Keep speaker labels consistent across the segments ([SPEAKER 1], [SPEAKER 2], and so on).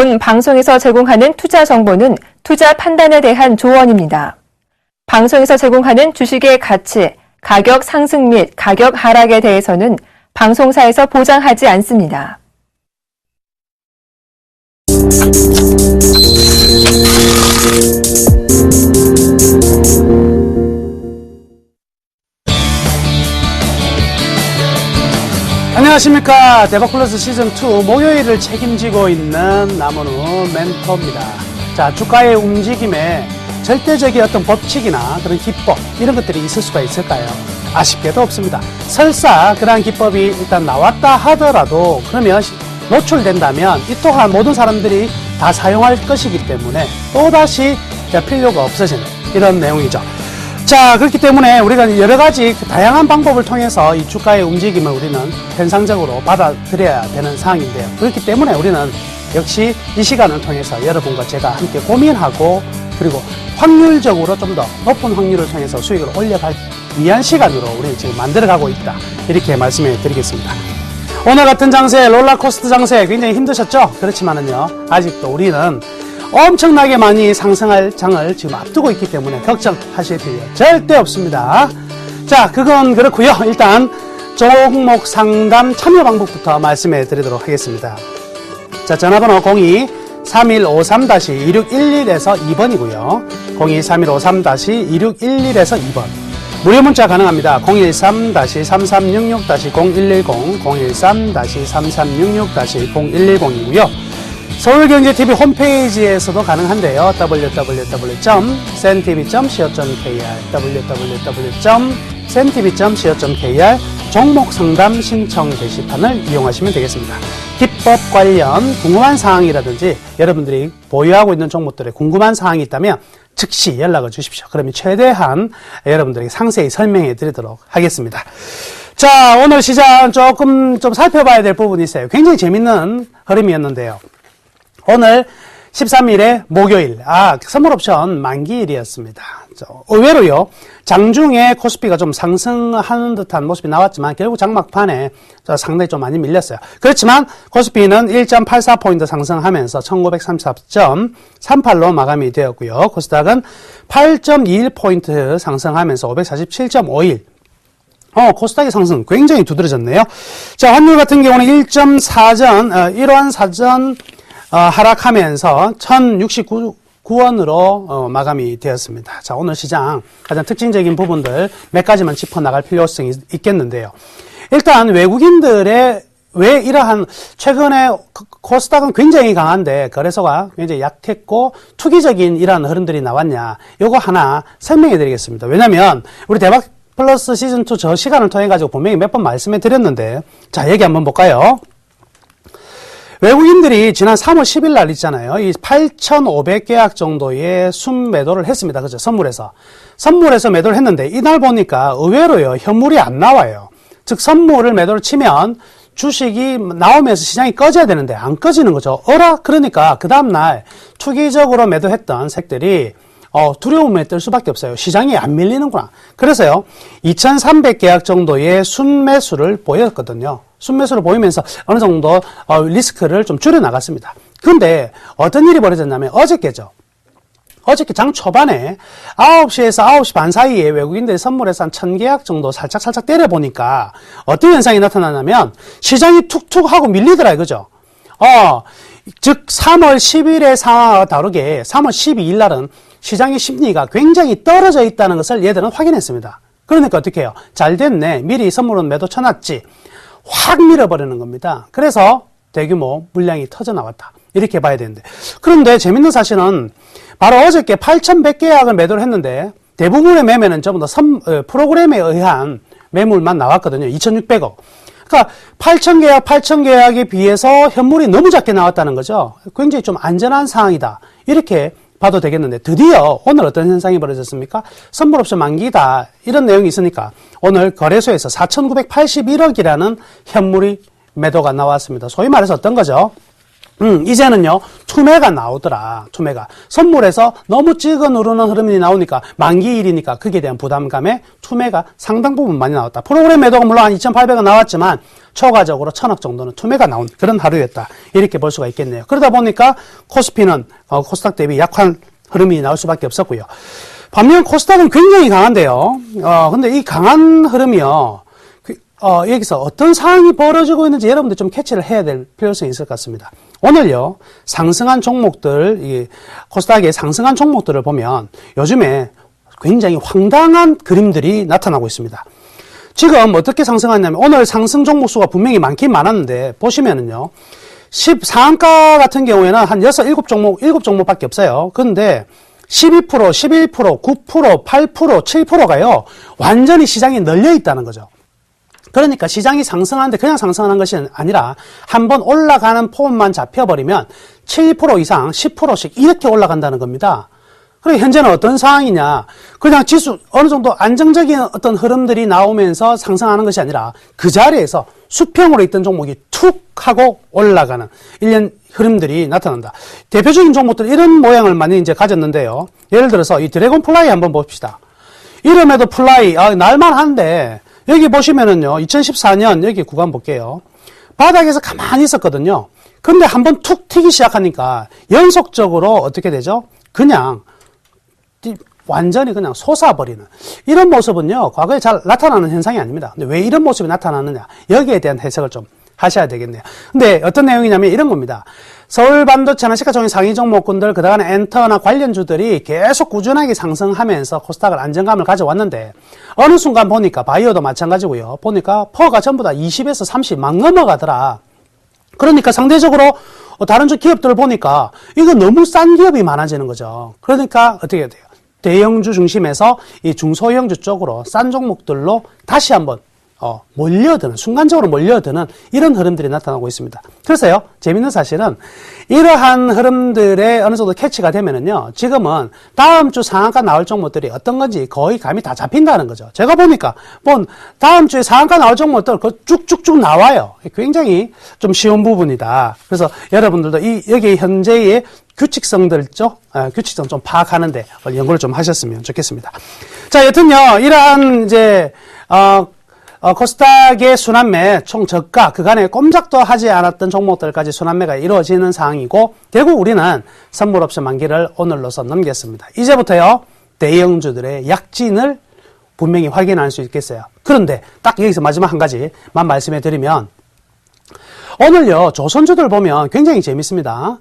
[SPEAKER 1] 본 방송에서 제공하는 투자 정보는 투자 판단에 대한 조언입니다. 방송에서 제공하는 주식의 가치, 가격 상승 및 가격 하락에 대해서는 방송사에서 보장하지 않습니다.
[SPEAKER 2] 안녕하십니까. 대박플러스 시즌2 목요일을 책임지고 있는 남원우 멘토입니다. 자, 주가의 움직임에 절대적인 어떤 법칙이나 그런 기법, 이런 것들이 있을 수가 있을까요? 아쉽게도 없습니다. 설사 그러한 기법이 일단 나왔다 하더라도 그러면 노출된다면 이 또한 모든 사람들이 다 사용할 것이기 때문에 또다시 필요가 없어지는 이런 내용이죠. 자, 그렇기 때문에 우리가 여러 가지 다양한 방법을 통해서 이 주가의 움직임을 우리는 현상적으로 받아들여야 되는 상황인데요. 그렇기 때문에 우리는 역시 이 시간을 통해서 여러분과 제가 함께 고민하고 그리고 확률적으로 좀 더 높은 확률을 통해서 수익을 올려가기 위한 시간으로 우리는 지금 만들어가고 있다. 이렇게 말씀해 드리겠습니다. 오늘 같은 장세, 롤러코스터 장세 굉장히 힘드셨죠? 그렇지만은요, 아직도 우리는 엄청나게 많이 상승할 장을 지금 앞두고 있기 때문에 걱정하실 필요 절대 없습니다. 자, 그건 그렇고요. 일단 종목 상담 참여 방법부터 말씀해 드리도록 하겠습니다. 자, 전화번호 02-3153-2611에서 2번이고요. 02-3153-2611에서 2번. 무료 문자 가능합니다. 013-3366-0110, 013-3366-0110이고요. 서울경제TV 홈페이지에서도 가능한데요. www.sentv.co.kr, www.sentv.co.kr 종목 상담 신청 게시판을 이용하시면 되겠습니다. 기법 관련 궁금한 사항이라든지 여러분들이 보유하고 있는 종목들에 궁금한 사항이 있다면 즉시 연락을 주십시오. 그러면 최대한 여러분들에게 상세히 설명해 드리도록 하겠습니다. 자, 오늘 시장 조금 좀 살펴봐야 될 부분이 있어요. 굉장히 재밌는 흐름이었는데요. 오늘 13일에 목요일, 선물옵션 만기일이었습니다. 의외로요, 장중에 코스피가 좀 상승하는 듯한 모습이 나왔지만 결국 장막판에 상당히 좀 많이 밀렸어요. 그렇지만 코스피는 1.84포인트 상승하면서 1934.38로 마감이 되었고요. 코스닥은 8.21포인트 상승하면서 547.51. 코스닥의 상승 굉장히 두드러졌네요. 자, 환율 같은 경우는 1.4전, 1원 사전 하락하면서 1069원으로 마감이 되었습니다. 자, 오늘 시장 가장 특징적인 부분들 몇 가지만 짚어나갈 필요성이 있겠는데요. 일단 외국인들의 왜 이러한 최근에 코스닥은 굉장히 강한데 거래소가 굉장히 약했고 투기적인 이러한 흐름들이 나왔냐, 요거 하나 설명해 드리겠습니다. 왜냐면 우리 대박 플러스 시즌2 저 시간을 통해 가지고 분명히 몇 번 말씀해 드렸는데, 자, 얘기 한번 볼까요? 외국인들이 지난 3월 10일 날 있잖아요. 이 8,500계약 정도의 순매도를 했습니다. 그죠? 선물에서 매도를 했는데, 이날 보니까 의외로요, 현물이 안 나와요. 즉, 선물을 매도를 치면 주식이 나오면서 시장이 꺼져야 되는데, 안 꺼지는 거죠. 그러니까, 그 다음날 투기적으로 매도했던 색들이 두려움에 뜰 수밖에 없어요. 시장이 안 밀리는구나. 그래서요, 2,300계약 정도의 순매수를 보였거든요. 순매수를 보이면서 어느 정도 리스크를 좀 줄여 나갔습니다. 그런데 어떤 일이 벌어졌냐면 어저께죠. 어저께 장 초반에 9시에서 9시 반 사이에 외국인들이 선물해서 한 1,000계약 정도 살짝 때려보니까 어떤 현상이 나타나냐면 시장이 툭툭 하고 밀리더라 이거죠. 즉 3월 10일의 상황과 다르게 3월 12일 날은 시장의 심리가 굉장히 떨어져 있다는 것을 얘들은 확인했습니다. 그러니까 어떻게 해요? 잘 됐네. 미리 선물은 매도 쳐놨지. 확 밀어버리는 겁니다. 그래서 대규모 물량이 터져 나왔다. 이렇게 봐야 되는데. 그런데 재밌는 사실은 바로 어저께 8,100계약을 매도를 했는데 대부분의 매매는 전부 다 프로그램에 의한 매물만 나왔거든요. 2,600억. 그러니까 8,000계약에 비해서 현물이 너무 작게 나왔다는 거죠. 굉장히 좀 안전한 상황이다. 이렇게 봐도 되겠는데, 드디어 오늘 어떤 현상이 벌어졌습니까? 선물옵션 만기다, 이런 내용이 있으니까 오늘 거래소에서 4,981억이라는 현물이 매도가 나왔습니다. 소위 말해서 어떤 거죠? 이제는요, 투매가 나오더라, 투매가. 선물에서 너무 찍어 누르는 흐름이 나오니까, 만기일이니까, 그게 대한 부담감에 투매가 상당 부분 많이 나왔다. 프로그램 매도가 물론 한 2,800원 나왔지만, 초과적으로 1,000억 정도는 투매가 나온 그런 하루였다. 이렇게 볼 수가 있겠네요. 그러다 보니까, 코스피는, 코스닥 대비 약한 흐름이 나올 수밖에 없었고요. 반면 코스닥은 굉장히 강한데요. 근데 이 강한 흐름이요, 여기서 어떤 상황이 벌어지고 있는지 여러분들 좀 캐치를 해야 될 필요성이 있을 것 같습니다. 오늘요, 상승한 종목들, 이 코스닥의 상승한 종목들을 보면 요즘에 굉장히 황당한 그림들이 나타나고 있습니다. 지금 어떻게 상승하냐면 오늘 상승 종목 수가 분명히 많긴 많았는데 보시면은요, 상한가 같은 경우에는 한 6, 7종목밖에 없어요. 그런데 12%, 11%, 9%, 8%, 7%가요, 완전히 시장이 널려 있다는 거죠. 그러니까 시장이 상승하는데 그냥 상승하는 것이 아니라 한번 올라가는 폼만 잡혀버리면 7% 이상 10%씩 이렇게 올라간다는 겁니다. 그리고 현재는 어떤 상황이냐, 그냥 지수 어느 정도 안정적인 어떤 흐름들이 나오면서 상승하는 것이 아니라 그 자리에서 수평으로 있던 종목이 툭 하고 올라가는 일련 흐름들이 나타난다. 대표적인 종목들 이런 모양을 많이 이제 가졌는데요. 예를 들어서 이 드래곤 플라이 한번 봅시다. 이름에도 플라이, 날만한데 여기 보시면은요, 2014년 여기 구간 볼게요. 바닥에서 가만히 있었거든요. 근데 한번 툭 튀기 시작하니까 연속적으로 어떻게 되죠? 그냥 완전히 그냥 솟아버리는 이런 모습은요, 과거에 잘 나타나는 현상이 아닙니다. 근데 왜 이런 모습이 나타나느냐? 여기에 대한 해석을 좀 하셔야 되겠네요. 근데 어떤 내용이냐면 이런 겁니다. 서울 반도체나 시가총액 상위 종목군들, 그 다음에 엔터나 관련주들이 계속 꾸준하게 상승하면서 코스닥을 안정감을 가져왔는데 어느 순간 보니까 바이오도 마찬가지고요. 보니까 퍼가 전부 다 20에서 30 막 넘어가더라. 그러니까 상대적으로 다른 주 기업들을 보니까 이거 너무 싼 기업이 많아지는 거죠. 그러니까 어떻게 해야 돼요? 대형주 중심에서 이 중소형주 쪽으로 싼 종목들로 다시 한번 몰려드는, 순간적으로 몰려드는 이런 흐름들이 나타나고 있습니다. 그래서요, 재밌는 사실은 이러한 흐름들에 어느 정도 캐치가 되면은요, 지금은 다음 주 상한가 나올 종목들이 어떤 건지 거의 감이 다 잡힌다는 거죠. 제가 보니까 다음 주에 상한가 나올 종목들 쭉쭉쭉 나와요. 굉장히 좀 쉬운 부분이다. 그래서 여러분들도 여기 현재의 규칙성들 규칙성 좀 파악하는데 연구를 좀 하셨으면 좋겠습니다. 자, 여튼요, 이러한 이제 코스닥의 순환매 총 저가 그간에 꼼짝도 하지 않았던 종목들까지 순환매가 이루어지는 상황이고, 결국 우리는 선물옵션 만기를 오늘로서 넘겼습니다. 이제부터요, 대형주들의 약진을 분명히 확인할 수 있겠어요. 그런데 딱 여기서 마지막 한 가지만 말씀해 드리면, 오늘요, 조선주들 보면 굉장히 재밌습니다.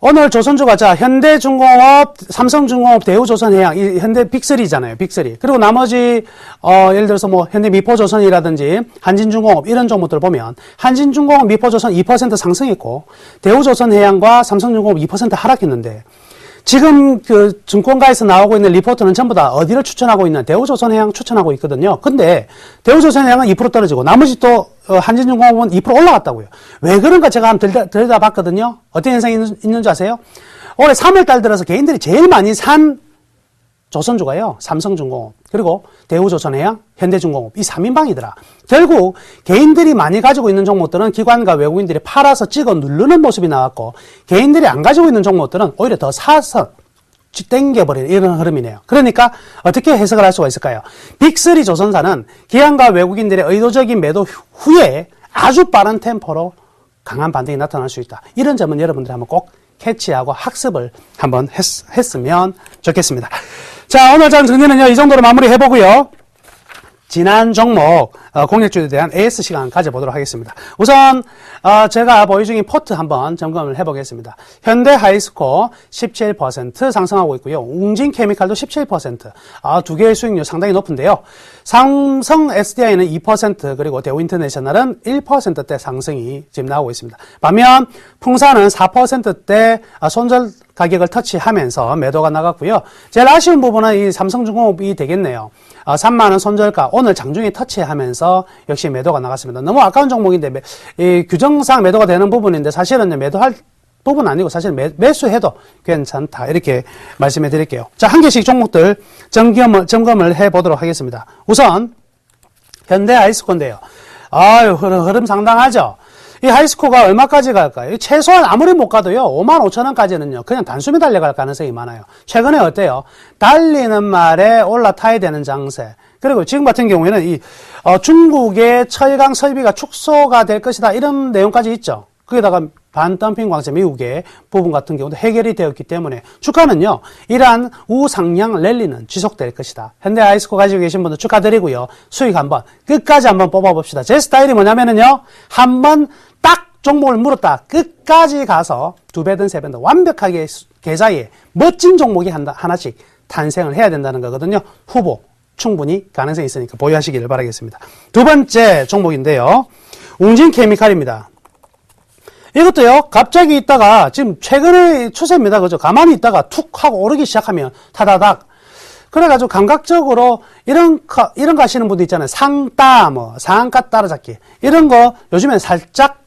[SPEAKER 2] 오늘 조선주가 현대중공업, 삼성중공업, 대우조선해양, 이 현대 빅3잖아요. 빅3. 그리고 나머지 예를 들어서 현대미포조선이라든지 한진중공업 이런 종목들 보면 한진중공업, 미포조선 2% 상승했고 대우조선해양과 삼성중공업 2% 하락했는데, 지금 그 증권가에서 나오고 있는 리포트는 전부 다 어디를 추천하고 있는, 대우조선해양 추천하고 있거든요. 근데 대우조선해양은 2% 떨어지고 나머지 또 한진중공업은 2% 올라갔다고요. 왜 그런가 제가 한번 들여다봤거든요. 어떤 현상이 있는 줄 아세요? 올해 3월달 들어서 개인들이 제일 많이 산 조선주가요, 삼성중공업, 그리고 대우조선해양, 현대중공업, 이 3인방이더라. 결국 개인들이 많이 가지고 있는 종목들은 기관과 외국인들이 팔아서 찍어 누르는 모습이 나왔고, 개인들이 안 가지고 있는 종목들은 오히려 더 사서 땡겨버리는 이런 흐름이네요. 그러니까 어떻게 해석을 할 수가 있을까요? 빅3 조선사는 기관과 외국인들의 의도적인 매도 후에 아주 빠른 템포로 강한 반등이 나타날 수 있다. 이런 점은 여러분들이 한번 꼭 캐치하고 학습을 한번 했으면 좋겠습니다. 자, 오늘 장 정리는요, 이 정도로 마무리 해보고요. 지난 종목 공략주에 대한 AS 시간 가져보도록 하겠습니다. 우선 제가 보유 중인 포트 한번 점검을 해보겠습니다. 현대 하이스코 17% 상승하고 있고요. 웅진케미칼도 17%. 두 개의 수익률 상당히 높은데요. 삼성 SDI는 2%, 그리고 대우인터내셔널은 1%대 상승이 지금 나오고 있습니다. 반면 풍산은 4%대 손절 가격을 터치하면서 매도가 나갔고요. 제일 아쉬운 부분은 이 삼성중공업이 되겠네요. 3만원 손절가 오늘 장중에 터치하면서 역시 매도가 나갔습니다. 너무 아까운 종목인데 이 규정상 매도가 되는 부분인데 사실은 매도할 부분 아니고 사실 매수해도 괜찮다, 이렇게 말씀해 드릴게요. 자, 한 개씩 종목들 점검을 해 보도록 하겠습니다. 우선 현대 아이스코인데요. 흐름 상당하죠. 이 하이스코어가 얼마까지 갈까요? 최소한 아무리 못 가도요, 55,000원까지는요, 그냥 단숨에 달려갈 가능성이 많아요. 최근에 어때요? 달리는 말에 올라타야 되는 장세. 그리고 지금 같은 경우에는 중국의 철강 설비가 축소가 될 것이다. 이런 내용까지 있죠. 거기다가 반덤핑 관세 미국의 부분 같은 경우도 해결이 되었기 때문에 주가는요, 이러한 우상향 랠리는 지속될 것이다. 현대 아이스코 가지고 계신 분들 축하드리고요. 수익 끝까지 한번 뽑아봅시다. 제 스타일이 뭐냐면은요, 한번 딱 종목을 물었다. 끝까지 가서 2배든 3배든 완벽하게 계좌에 멋진 종목이 하나씩 탄생을 해야 된다는 거거든요. 후보 충분히 가능성이 있으니까 보유하시기를 바라겠습니다. 두 번째 종목인데요. 웅진케미칼입니다. 이것도요, 갑자기 있다가, 지금 최근의 추세입니다. 그죠? 가만히 있다가 툭 하고 오르기 시작하면, 타다닥. 그래가지고 감각적으로 이런 거 하시는 분들 있잖아요. 상가 따라잡기. 이런 거 요즘엔 살짝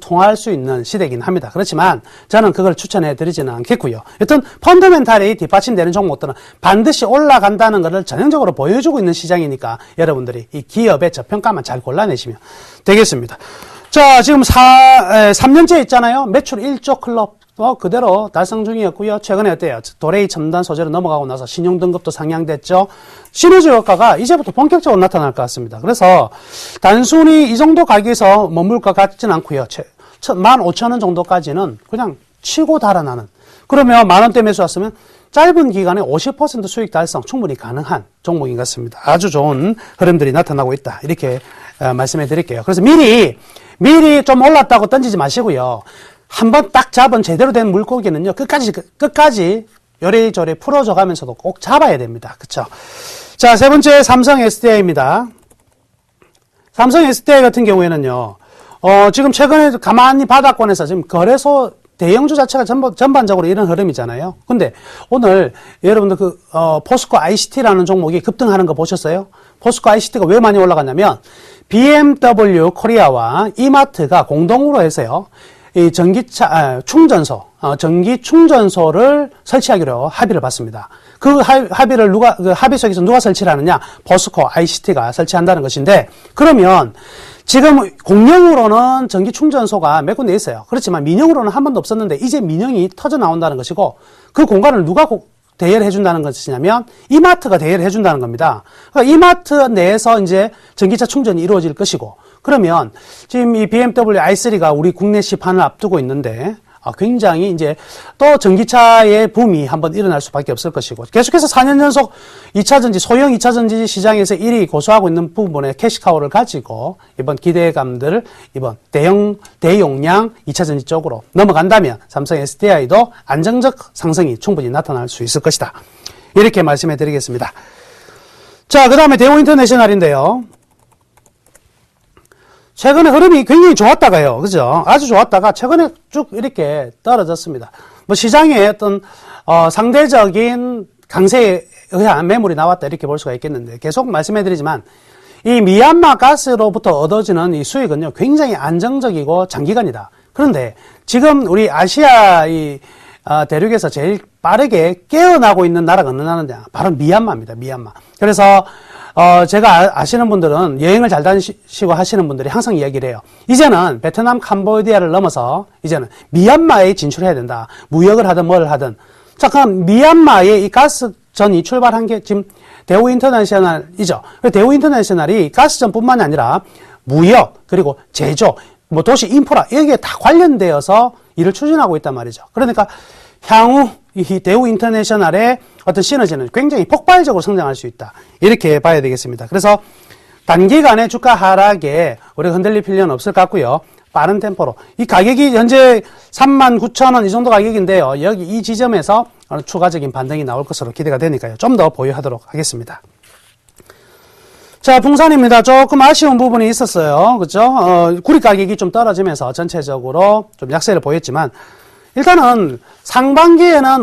[SPEAKER 2] 통할 수 있는 시대이긴 합니다. 그렇지만 저는 그걸 추천해 드리지는 않겠고요. 여튼 펀더멘탈이 뒷받침되는 종목들은 반드시 올라간다는 것을 전형적으로 보여주고 있는 시장이니까 여러분들이 이 기업의 저평가만 잘 골라내시면 되겠습니다. 자, 지금 3년째 있잖아요. 매출 1조 클럽. 그대로 달성 중이었고요. 최근에 어때요? 도레이 첨단 소재로 넘어가고 나서 신용등급도 상향됐죠. 시너지 효과가 이제부터 본격적으로 나타날 것 같습니다. 그래서 단순히 이 정도 가격에서 머물 것 같지는 않고요. 15,000원 정도까지는 그냥 치고 달아나는. 그러면 만원대 매수 왔으면 짧은 기간에 50% 수익 달성 충분히 가능한 종목인 것 같습니다. 아주 좋은 흐름들이 나타나고 있다. 이렇게 말씀해 드릴게요. 그래서 미리 좀 올랐다고 던지지 마시고요. 한번 딱 잡은 제대로 된 물고기는요, 끝까지 요래저래 풀어줘 가면서도 꼭 잡아야 됩니다. 그쵸? 자, 세 번째 삼성 SDI입니다. 삼성 SDI 같은 경우에는요, 지금 최근에 가만히 바닥권에서 지금 거래소 대형주 자체가 전반적으로 이런 흐름이잖아요. 근데 오늘 여러분들 포스코 ICT라는 종목이 급등하는 거 보셨어요? 포스코 ICT가 왜 많이 올라갔냐면, BMW 코리아와 이마트가 공동으로 해서요, 이 전기차 충전소, 전기 충전소를 설치하기로 합의를 봤습니다. 그 합의를 합의석에서 누가 설치를 하느냐? 포스코 ICT가 설치한다는 것인데, 그러면 지금 공용으로는 전기 충전소가 몇 군데 있어요. 그렇지만 민영으로는 한 번도 없었는데 이제 민영이 터져 나온다는 것이고, 그 공간을 누가 대여를 해준다는 것이냐면 이마트가 대여를 해준다는 겁니다. 그러니까 이마트 내에서 이제 전기차 충전이 이루어질 것이고, 그러면 지금 이 BMW i3가 우리 국내 시판을 앞두고 있는데 굉장히 이제 또 전기차의 붐이 한번 일어날 수밖에 없을 것이고, 계속해서 4년 연속 2차전지, 소형 2차전지 시장에서 1위 고수하고 있는 부분에 캐시카우를 가지고 이번 기대감들을 이번 대용량 2차전지 쪽으로 넘어간다면 삼성 SDI도 안정적 상승이 충분히 나타날 수 있을 것이다. 이렇게 말씀해 드리겠습니다. 자, 그 다음에 대우인터내셔널인데요. 최근에 흐름이 굉장히 좋았다가요. 그죠? 아주 좋았다가 최근에 쭉 이렇게 떨어졌습니다. 뭐 시장에 어떤, 상대적인 강세에 의한 매물이 나왔다. 이렇게 볼 수가 있겠는데, 계속 말씀해 드리지만, 이 미얀마 가스로부터 얻어지는 이 수익은요, 굉장히 안정적이고 장기간이다. 그런데 지금 우리 아시아 대륙에서 제일 빠르게 깨어나고 있는 나라가 어느 나라냐? 바로 미얀마입니다. 미얀마. 그래서 제가 아시는 분들은 여행을 잘 다니시고 하시는 분들이 항상 이야기를 해요. 이제는 베트남, 캄보디아를 넘어서 이제는 미얀마에 진출해야 된다. 무역을 하든 뭘 하든. 자, 그럼 미얀마에 이 가스전이 출발한 게 지금 대우인터내셔널이죠. 대우인터내셔널이 가스전뿐만이 아니라 무역, 그리고 제조, 뭐 도시 인프라, 여기에 다 관련되어서 일을 추진하고 있단 말이죠. 그러니까 향후 이 대우인터내셔널의 어떤 시너지는 굉장히 폭발적으로 성장할 수 있다. 이렇게 봐야 되겠습니다. 그래서 단기간에 주가 하락에 우리가 흔들릴 필요는 없을 것 같고요. 빠른 템포로. 이 가격이 현재 39,000원 이 정도 가격인데요. 여기 이 지점에서 추가적인 반등이 나올 것으로 기대가 되니까요. 좀 더 보유하도록 하겠습니다. 자, 풍산입니다. 조금 아쉬운 부분이 있었어요. 그죠? 구리 가격이 좀 떨어지면서 전체적으로 좀 약세를 보였지만, 일단은 상반기에는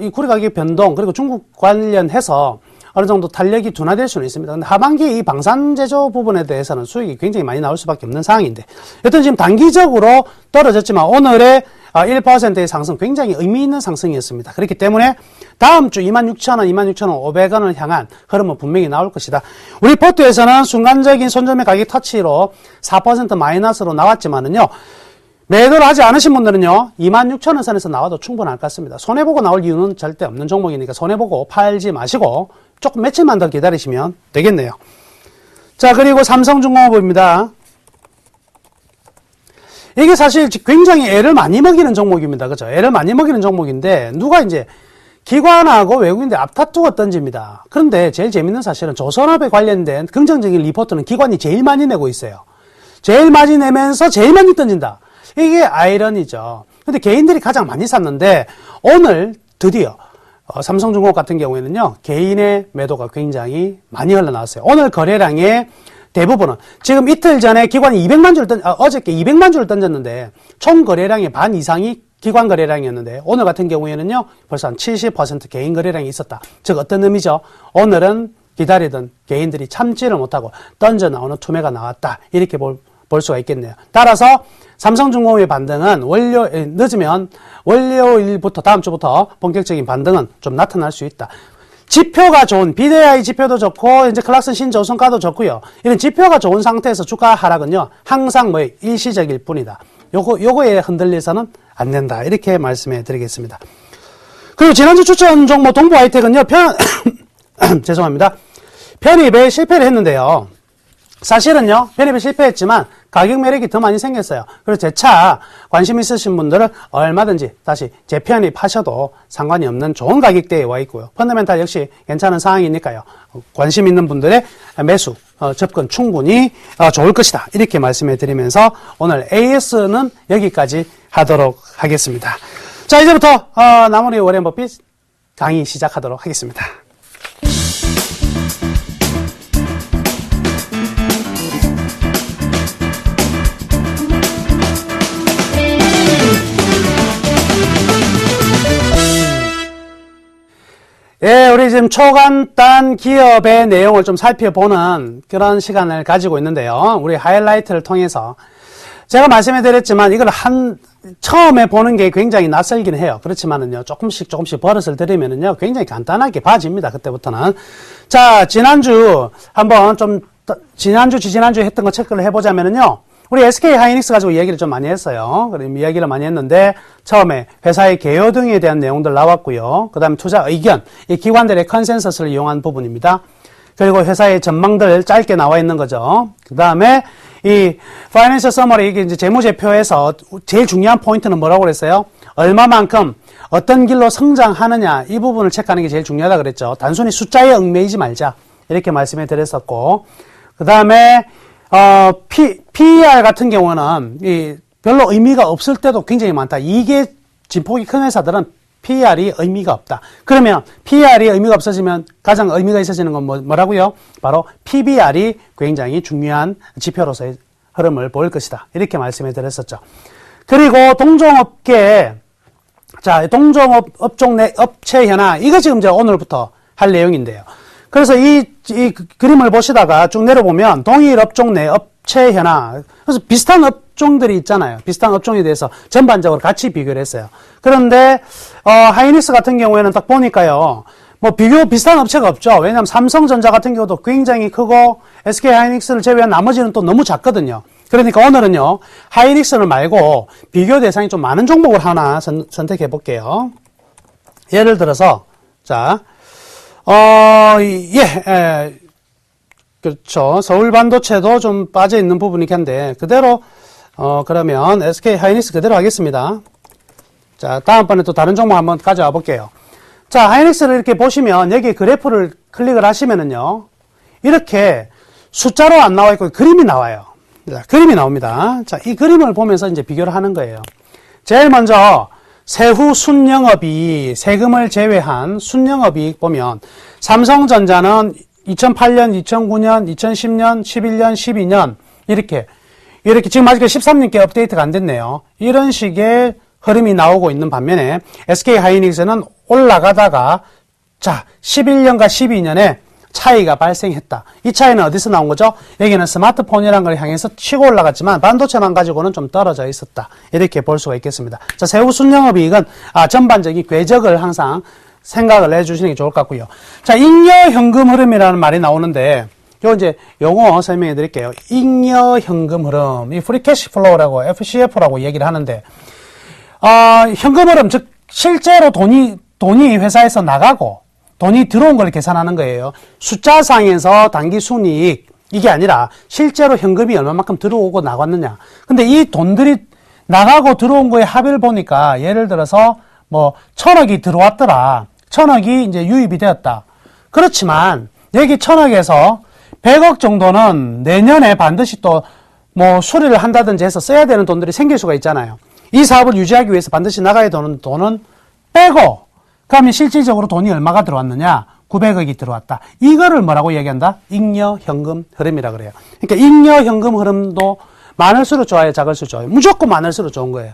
[SPEAKER 2] 이 구리 가격 변동, 그리고 중국 관련해서 어느 정도 탄력이 둔화될 수는 있습니다. 근데 하반기 이 방산 제조 부분에 대해서는 수익이 굉장히 많이 나올 수밖에 없는 상황인데, 여튼 지금 단기적으로 떨어졌지만 오늘의 1%의 상승, 굉장히 의미 있는 상승이었습니다. 그렇기 때문에 다음 주 26,000원, 26,500원을 향한 흐름은 분명히 나올 것이다. 우리 포트에서는 순간적인 손절매 가격 터치로 4% 마이너스로 나왔지만은요, 매도를 하지 않으신 분들은요, 26,000원 선에서 나와도 충분할 것 같습니다. 손해보고 나올 이유는 절대 없는 종목이니까 손해보고 팔지 마시고 조금 며칠만 더 기다리시면 되겠네요. 자, 그리고 삼성중공업입니다. 이게 사실 굉장히 애를 많이 먹이는 종목입니다. 그죠? 애를 많이 먹이는 종목인데, 누가 이제 기관하고 외국인들 앞다투어 던집니다. 그런데 제일 재밌는 사실은 조선업에 관련된 긍정적인 리포트는 기관이 제일 많이 내고 있어요. 제일 많이 내면서 제일 많이 던진다. 이게 아이러니죠. 근데 개인들이 가장 많이 샀는데, 오늘 드디어 삼성중공업 같은 경우에는요, 개인의 매도가 굉장히 많이 흘러나왔어요. 오늘 거래량의 대부분은, 지금 이틀 전에 기관이 어저께 200만 주를 던졌는데, 총 거래량의 반 이상이 기관 거래량이었는데, 오늘 같은 경우에는요, 벌써 한 70% 개인 거래량이 있었다. 즉, 어떤 의미죠? 오늘은 기다리던 개인들이 참지를 못하고 던져 나오는 투매가 나왔다. 이렇게 볼 수가 있겠네요. 따라서 삼성중공업의 반등은 늦으면 월요일부터, 다음 주부터 본격적인 반등은 좀 나타날 수 있다. 지표가 좋은, BDI 지표도 좋고, 이제 클락슨 신조선가도 좋고요. 이런 지표가 좋은 상태에서 주가 하락은요, 항상 일시적일 뿐이다. 요거에 흔들려서는 안 된다. 이렇게 말씀해 드리겠습니다. 그리고 지난주 추천 종목 동부 하이텍은요, 죄송합니다. 편입에 실패를 했는데요. 사실은요, 편입에 실패했지만 가격 매력이 더 많이 생겼어요. 그래서 제 차 관심 있으신 분들은 얼마든지 다시 재편입하셔도 상관이 없는 좋은 가격대에 와 있고요. 펀더멘탈 역시 괜찮은 상황이니까요. 관심 있는 분들의 매수, 접근 충분히 좋을 것이다. 이렇게 말씀해 드리면서 오늘 AS는 여기까지 하도록 하겠습니다. 자, 이제부터 나머지 워렌 버핏 강의 시작하도록 하겠습니다. 예, 우리 지금 초간단 기업의 내용을 좀 살펴보는 그런 시간을 가지고 있는데요. 우리 하이라이트를 통해서 제가 말씀해 드렸지만 이걸 처음에 보는 게 굉장히 낯설긴 해요. 그렇지만은요, 조금씩 버릇을 들이면은요, 굉장히 간단하게 봐집니다. 그때부터는. 자, 지난주 지난주 했던 거 체크를 해보자면은요, 우리 SK 하이닉스 가지고 이야기를 좀 많이 했어요. 그럼 이야기를 많이 했는데, 처음에 회사의 개요 등에 대한 내용들 나왔고요. 그 다음에 투자 의견, 이 기관들의 컨센서스를 이용한 부분입니다. 그리고 회사의 전망들 짧게 나와 있는 거죠. 그 다음에 이 파이낸셜 서머리, 이게 이제 재무제표에서 제일 중요한 포인트는 뭐라고 그랬어요? 얼마만큼 어떤 길로 성장하느냐, 이 부분을 체크하는 게 제일 중요하다 그랬죠. 단순히 숫자에 얽매이지 말자, 이렇게 말씀해 드렸었고, 그 다음에 PER 같은 경우는 별로 의미가 없을 때도 굉장히 많다. 이게 진폭이 큰 회사들은 PER이 의미가 없다. 그러면 PER이 의미가 없어지면 가장 의미가 있어지는 건 뭐라고요? 바로 PBR이 굉장히 중요한 지표로서의 흐름을 보일 것이다. 이렇게 말씀해 드렸었죠. 그리고 동종업계, 자, 동종업 업종 내 업체 현황, 이거 지금 이제 오늘부터 할 내용인데요. 그래서 이 그림을 보시다가 쭉 내려보면 동일 업종 내 업체 현황, 그래서 비슷한 업종들이 있잖아요. 비슷한 업종에 대해서 전반적으로 같이 비교를 했어요. 그런데 하이닉스 같은 경우에는 딱 보니까요, 비슷한 업체가 없죠. 왜냐하면 삼성전자 같은 경우도 굉장히 크고 SK 하이닉스를 제외한 나머지는 또 너무 작거든요. 그러니까 오늘은요, 하이닉스를 말고 비교 대상이 좀 많은 종목을 하나 선택해 볼게요. 예를 들어서, 자, 그렇죠. 서울 반도체도 좀 빠져 있는 부분이긴 한데, 그대로, 그러면 SK 하이닉스 그대로 하겠습니다. 자, 다음번에 또 다른 종목 한번 가져와 볼게요. 자, 하이닉스를 이렇게 보시면, 여기 그래프를 클릭을 하시면은요, 이렇게 숫자로 안 나와 있고 그림이 나와요. 자, 그림이 나옵니다. 자, 이 그림을 보면서 이제 비교를 하는 거예요. 제일 먼저, 세후 순영업이 세금을 제외한 순영업이익 보면 삼성전자는 2008년, 2009년, 2010년, 11년, 12년 이렇게 지금 아직 13년께 업데이트가 안 됐네요. 이런 식의 흐름이 나오고 있는 반면에 SK 하이닉스는 올라가다가 자 11년과 12년에 차이가 발생했다. 이 차이는 어디서 나온 거죠? 여기는 스마트폰이라는 걸 향해서 치고 올라갔지만 반도체만 가지고는 좀 떨어져 있었다. 이렇게 볼 수가 있겠습니다. 자, 세후 순영업이익은 전반적인 궤적을 항상 생각을 해주시는 게 좋을 것 같고요. 자, 잉여 현금 흐름이라는 말이 나오는데 요 이제 용어 설명해 드릴게요. 잉여 현금 흐름, 이 프리 캐시 플로우라고 FCF라고 얘기를 하는데 현금 흐름, 즉 실제로 돈이 회사에서 나가고 돈이 들어온 걸 계산하는 거예요. 숫자상에서 단기 순이익 이게 아니라 실제로 현금이 얼마만큼 들어오고 나갔느냐. 근데 이 돈들이 나가고 들어온 거의 합을 보니까 예를 들어서 뭐 1,000억이 들어왔더라. 1,000억이 이제 유입이 되었다. 그렇지만 여기 1,000억에서 100억 정도는 내년에 반드시 또 뭐 수리를 한다든지 해서 써야 되는 돈들이 생길 수가 있잖아요. 이 사업을 유지하기 위해서 반드시 나가야 되는 돈은 빼고 그러면 실질적으로 돈이 얼마가 들어왔느냐? 900억이 들어왔다. 이거를 뭐라고 얘기한다? 잉여 현금 흐름이라 그래요. 그러니까 잉여 현금 흐름도 많을수록 좋아요, 작을수록 좋아요. 무조건 많을수록 좋은 거예요.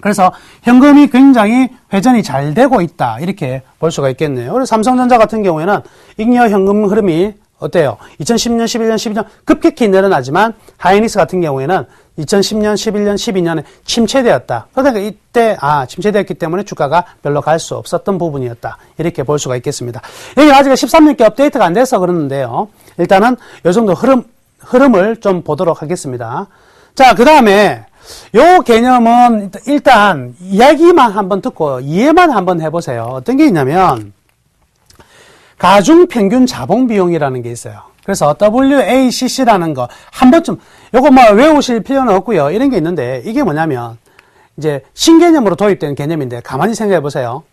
[SPEAKER 2] 그래서 현금이 굉장히 회전이 잘 되고 있다. 이렇게 볼 수가 있겠네요. 그래서 삼성전자 같은 경우에는 잉여 현금 흐름이 어때요? 2010년, 11년, 12년 급격히 늘어나지만 하이닉스 같은 경우에는 2010년, 11년, 12년에 침체되었다. 그러니까 이때 침체되었기 때문에 주가가 별로 갈 수 없었던 부분이었다. 이렇게 볼 수가 있겠습니다. 여기 아직 13년께 업데이트가 안 돼서 그러는데요. 일단은 이 정도 흐름을 좀 보도록 하겠습니다. 자, 그 다음에 요 개념은 일단 이야기만 한번 듣고 이해만 한번 해보세요. 어떤 게 있냐면 가중평균 자본비용이라는 게 있어요. 그래서 WACC라는 거 한 번쯤 요거 뭐 외우실 필요는 없고요. 이런 게 있는데 이게 뭐냐면 이제 신개념으로 도입된 개념인데 가만히 생각해 보세요.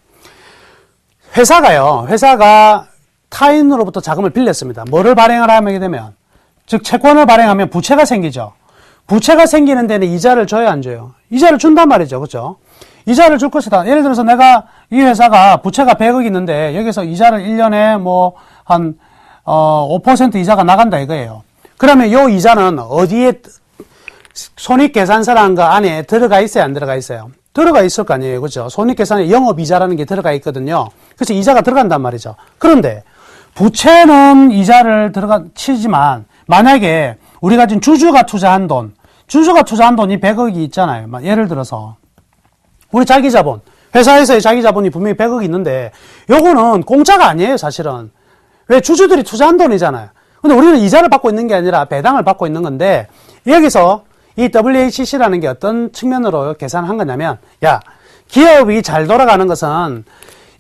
[SPEAKER 2] 회사가 타인으로부터 자금을 빌렸습니다. 뭐를 발행을 하게 되면 즉 채권을 발행하면 부채가 생기죠. 부채가 생기는 데는 이자를 줘야 안 줘요? 이자를 준단 말이죠. 그렇죠? 이자를 줄 것이다. 예를 들어서 내가 이 회사가 부채가 100억 있는데 여기서 이자를 1년에 뭐 한 5% 이자가 나간다 이거예요. 그러면 이 이자는 어디에 손익계산서라는 거 안에 들어가 있어요? 안 들어가 있어요? 들어가 있을 거 아니에요. 그죠? 손익계산에 영업이자라는 게 들어가 있거든요. 그래서 이자가 들어간단 말이죠. 그런데 부채는 이자를 치지만 만약에 우리가 지금 주주가 투자한 돈이 100억이 있잖아요. 예를 들어서 우리 자기자본, 회사에서의 자기자본이 분명히 100억이 있는데 요거는 공짜가 아니에요, 사실은. 왜? 주주들이 투자한 돈이잖아요. 근데 우리는 이자를 받고 있는 게 아니라 배당을 받고 있는 건데 여기서 이 WACC라는 게 어떤 측면으로 계산한 거냐면 기업이 잘 돌아가는 것은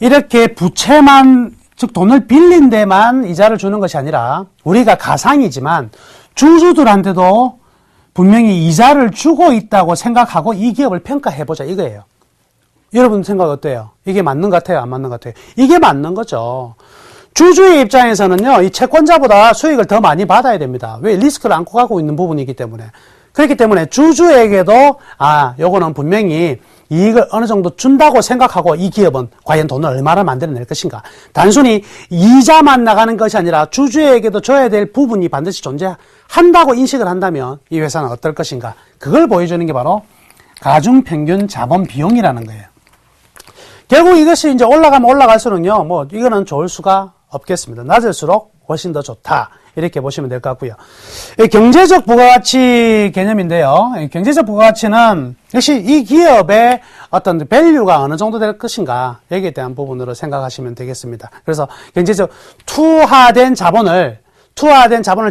[SPEAKER 2] 이렇게 부채만 즉 돈을 빌린 데만 이자를 주는 것이 아니라 우리가 가상이지만 주주들한테도 분명히 이자를 주고 있다고 생각하고 이 기업을 평가해보자 이거예요. 여러분 생각 어때요? 이게 맞는 것 같아요? 안 맞는 것 같아요? 이게 맞는 거죠. 주주의 입장에서는요, 이 채권자보다 수익을 더 많이 받아야 됩니다. 왜? 리스크를 안고 가고 있는 부분이기 때문에. 그렇기 때문에 주주에게도, 요거는 분명히 이익을 어느 정도 준다고 생각하고 이 기업은 과연 돈을 얼마나 만들어낼 것인가. 단순히 이자만 나가는 것이 아니라 주주에게도 줘야 될 부분이 반드시 존재한다고 인식을 한다면 이 회사는 어떨 것인가. 그걸 보여주는 게 바로 가중평균 자본 비용이라는 거예요. 결국 이것이 이제 올라가면 올라갈수록요, 이거는 좋을 수가 없겠습니다. 낮을수록 훨씬 더 좋다. 이렇게 보시면 될 것 같고요. 경제적 부가가치 개념인데요. 경제적 부가가치는 역시 이 기업의 어떤 밸류가 어느 정도 될 것인가 여기에 대한 부분으로 생각하시면 되겠습니다. 그래서 경제적 투하된 자본을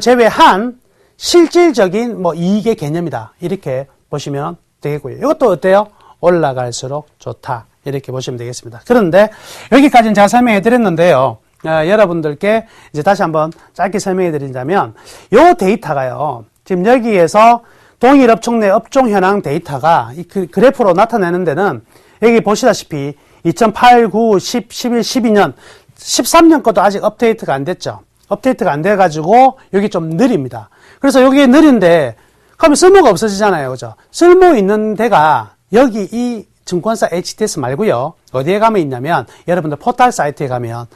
[SPEAKER 2] 제외한 실질적인 이익의 개념이다. 이렇게 보시면 되겠고요. 이것도 어때요? 올라갈수록 좋다. 이렇게 보시면 되겠습니다. 그런데 여기까지는 제가 설명해 드렸는데요. 여러분들께 이제 다시 한번 짧게 설명해 드리자면 요 데이터가요. 지금 여기에서 동일 업종 내 업종 현황 데이터가 이 그래프로 나타내는 데는 여기 보시다시피 2008, 9, 10, 11, 12년 13년 것도 아직 업데이트가 안 됐죠. 업데이트가 안 돼 가지고 여기 좀 느립니다. 그래서 여기 느린데 그러면 쓸모가 없어지잖아요. 그죠? 쓸모 있는 데가 여기 이 증권사 HTS 말고요. 어디에 가면 있냐면 여러분들 포털 사이트에 가면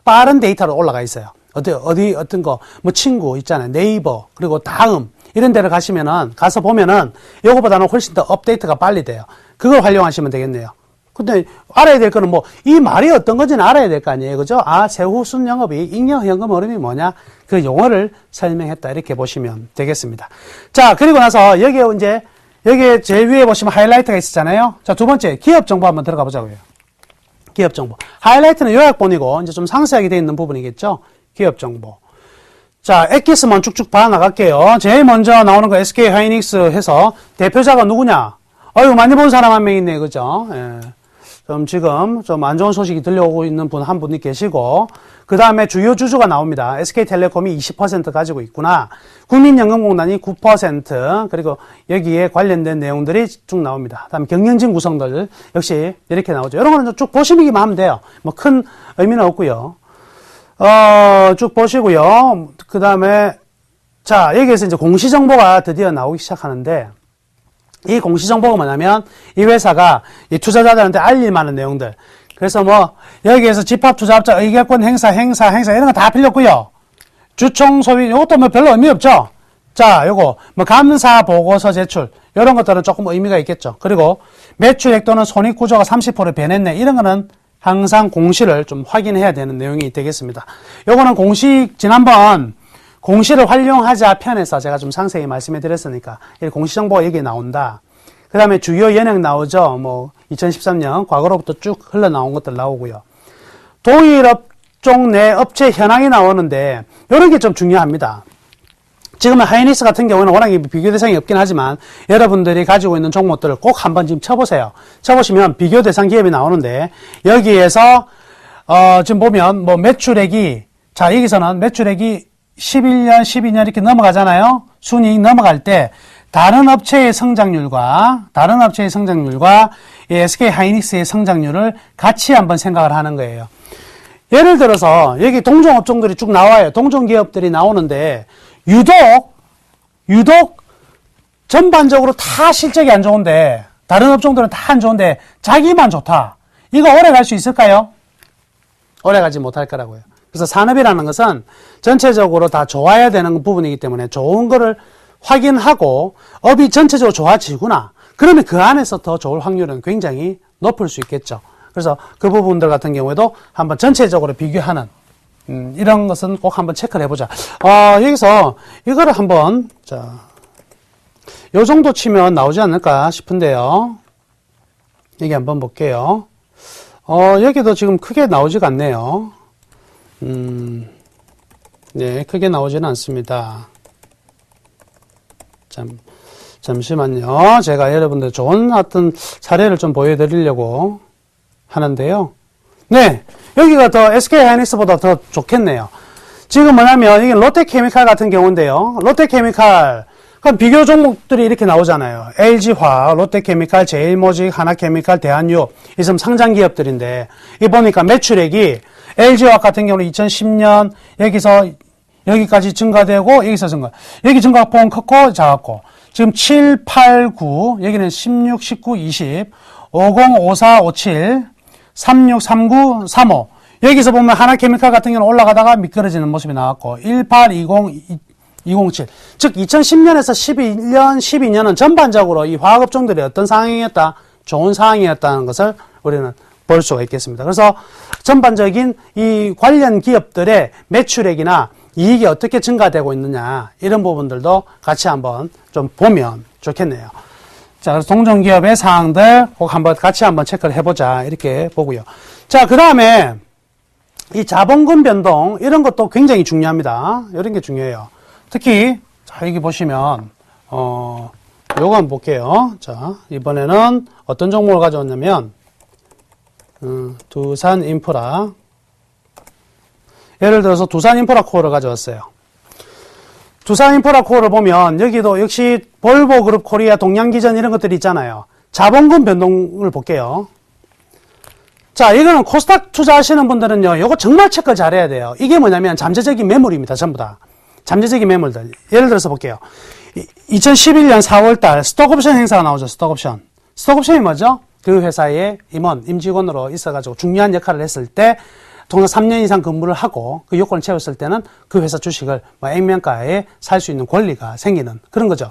[SPEAKER 2] 빠른 데이터로 올라가 있어요. 어떤 거, 친구 있잖아요. 네이버, 그리고 다음, 이런 데를 가서 보면은, 요거보다는 훨씬 더 업데이트가 빨리 돼요. 그걸 활용하시면 되겠네요. 근데 알아야 될 거는 뭐, 이 말이 어떤 건지는 알아야 될 거 아니에요. 그죠? 아, 세후 순영업이 잉여 현금 흐름이 뭐냐? 그 용어를 설명했다. 이렇게 보시면 되겠습니다. 자, 그리고 나서 여기에 제일 위에 보시면 하이라이트가 있었잖아요. 자, 두 번째, 기업 정보 한번 들어가 보자고요. 기업 정보. 하이라이트는 요약본이고, 이제 좀 상세하게 되어 있는 부분이겠죠? 기업 정보. 자, 엑기스만 쭉쭉 봐 나갈게요. 제일 먼저 나오는 거 SK 하이닉스 해서 대표자가 누구냐? 어유 많이 본 사람 한 명 있네, 그죠? 예. 지금 좀 안 좋은 소식이 들려오고 있는 분 한 분이 계시고, 그 다음에 주요 주주가 나옵니다. SK텔레콤이 20% 가지고 있구나. 국민연금공단이 9%, 그리고 여기에 관련된 내용들이 쭉 나옵니다. 그 다음에 경영진 구성들 역시 이렇게 나오죠. 이런 거는 쭉 보시기만 하면 돼요. 뭐 큰 의미는 없고요. 쭉 보시고요. 그 다음에, 자, 여기에서 이제 공시정보가 드디어 나오기 시작하는데, 이 공시정보가 뭐냐면, 이 회사가 이 투자자들한테 알릴 만한 내용들. 그래서 뭐, 여기에서 집합투자업자 의결권 행사, 이런 거 다 필요했고요. 주총 소위, 이것도 뭐 별로 의미 없죠? 자, 요거, 뭐, 감사 보고서 제출. 이런 것들은 조금 의미가 있겠죠. 그리고 매출액 또는 손익구조가 30% 변했네. 이런 거는 항상 공시를 좀 확인해야 되는 내용이 되겠습니다. 요거는 지난번 공시를 활용하자 편에서 제가 좀 상세히 말씀해 드렸으니까, 공시 정보가 여기에 나온다. 그 다음에 주요 연행 나오죠. 뭐, 2013년 과거로부터 쭉 흘러나온 것들 나오고요. 동일 업종 내 업체 현황이 나오는데, 요런 게 좀 중요합니다. 지금은 하이닉스 같은 경우는 워낙에 비교 대상이 없긴 하지만, 여러분들이 가지고 있는 종목들을 꼭 한번 지금 쳐보세요. 쳐보시면 비교 대상 기업이 나오는데, 여기에서, 지금 보면, 뭐, 매출액이, 자, 여기서는 매출액이 11년, 12년 이렇게 넘어가잖아요. 순이익 넘어갈 때 다른 업체의 성장률과 이 SK 하이닉스의 성장률을 같이 한번 생각을 하는 거예요. 예를 들어서 여기 동종 업종들이 쭉 나와요. 동종 기업들이 나오는데 유독 전반적으로 다 실적이 안 좋은데 다른 업종들은 다 안 좋은데 자기만 좋다. 이거 오래 갈 수 있을까요? 오래 가지 못할 거라고요. 그래서 산업이라는 것은 전체적으로 다 좋아야 되는 부분이기 때문에 좋은 거를 확인하고 업이 전체적으로 좋아지구나. 그러면 그 안에서 더 좋을 확률은 굉장히 높을 수 있겠죠. 그래서 그 부분들 같은 경우에도 한번 전체적으로 비교하는 이런 것은 꼭 한번 체크를 해보자. 여기서 이거를 한번 요 정도 치면 나오지 않을까 싶은데요. 여기 한번 볼게요. 여기도 지금 크게 나오지가 않네요. 네, 크게 나오지는 않습니다. 잠시만요. 제가 여러분들 좋은 어떤 사례를 좀 보여드리려고 하는데요. 네, 여기가 더 SK 하이닉스보다 더 좋겠네요. 지금 뭐냐면 이게 롯데케미칼 같은 경우인데요. 롯데케미칼 그럼 비교 종목들이 이렇게 나오잖아요. LG화학, 롯데케미칼, 제일모직, 하나케미칼, 대한유업 이 좀 상장 기업들인데 이 보니까 매출액이 LG화학 같은 경우는 2010년 여기서 여기까지 증가되고 여기서 여기 증가폭은 컸고 작았고 지금 7, 8, 9 여기는 16, 19, 20 50, 54, 57 36, 39, 35 여기서 보면 하나케미칼 같은 경우는 올라가다가 미끄러지는 모습이 나왔고 18, 20, 207 즉 2010년에서 11년, 12년은 전반적으로 이 화학업종들이 어떤 상황이었다? 좋은 상황이었다는 것을 우리는 볼 수가 있겠습니다. 그래서 전반적인 이 관련 기업들의 매출액이나 이익이 어떻게 증가되고 있느냐 이런 부분들도 같이 한번 좀 보면 좋겠네요. 자, 그래서 동종기업의 사항들 꼭 한번 같이 한번 체크를 해보자 이렇게 보고요. 자, 그 다음에 이 자본금 변동 이런 것도 굉장히 중요합니다. 이런 게 중요해요. 특히 자 여기 보시면 요거 한번 볼게요. 자, 이번에는 어떤 종목을 가져왔냐면 두산인프라 예를 들어서 두산인프라코어를 가져왔어요. 두산인프라코어를 보면 여기도 역시 볼보그룹 코리아 동양기전 이런 것들이 있잖아요. 자본금 변동을 볼게요. 자, 이거는 코스닥 투자하시는 분들은요, 이거 정말 체크 잘해야 돼요. 이게 뭐냐면 잠재적인 매물입니다. 전부 다. 잠재적인 매물들. 예를 들어서 볼게요. 2011년 4월달 스톡옵션 행사가 나오죠. 스톡옵션. 스톡옵션이 뭐죠? 그 회사의 임직원으로 있어가지고 중요한 역할을 했을 때 통상 3년 이상 근무를 하고 그 요건을 채웠을 때는 그 회사 주식을 액면가에 살 수 있는 권리가 생기는 그런 거죠.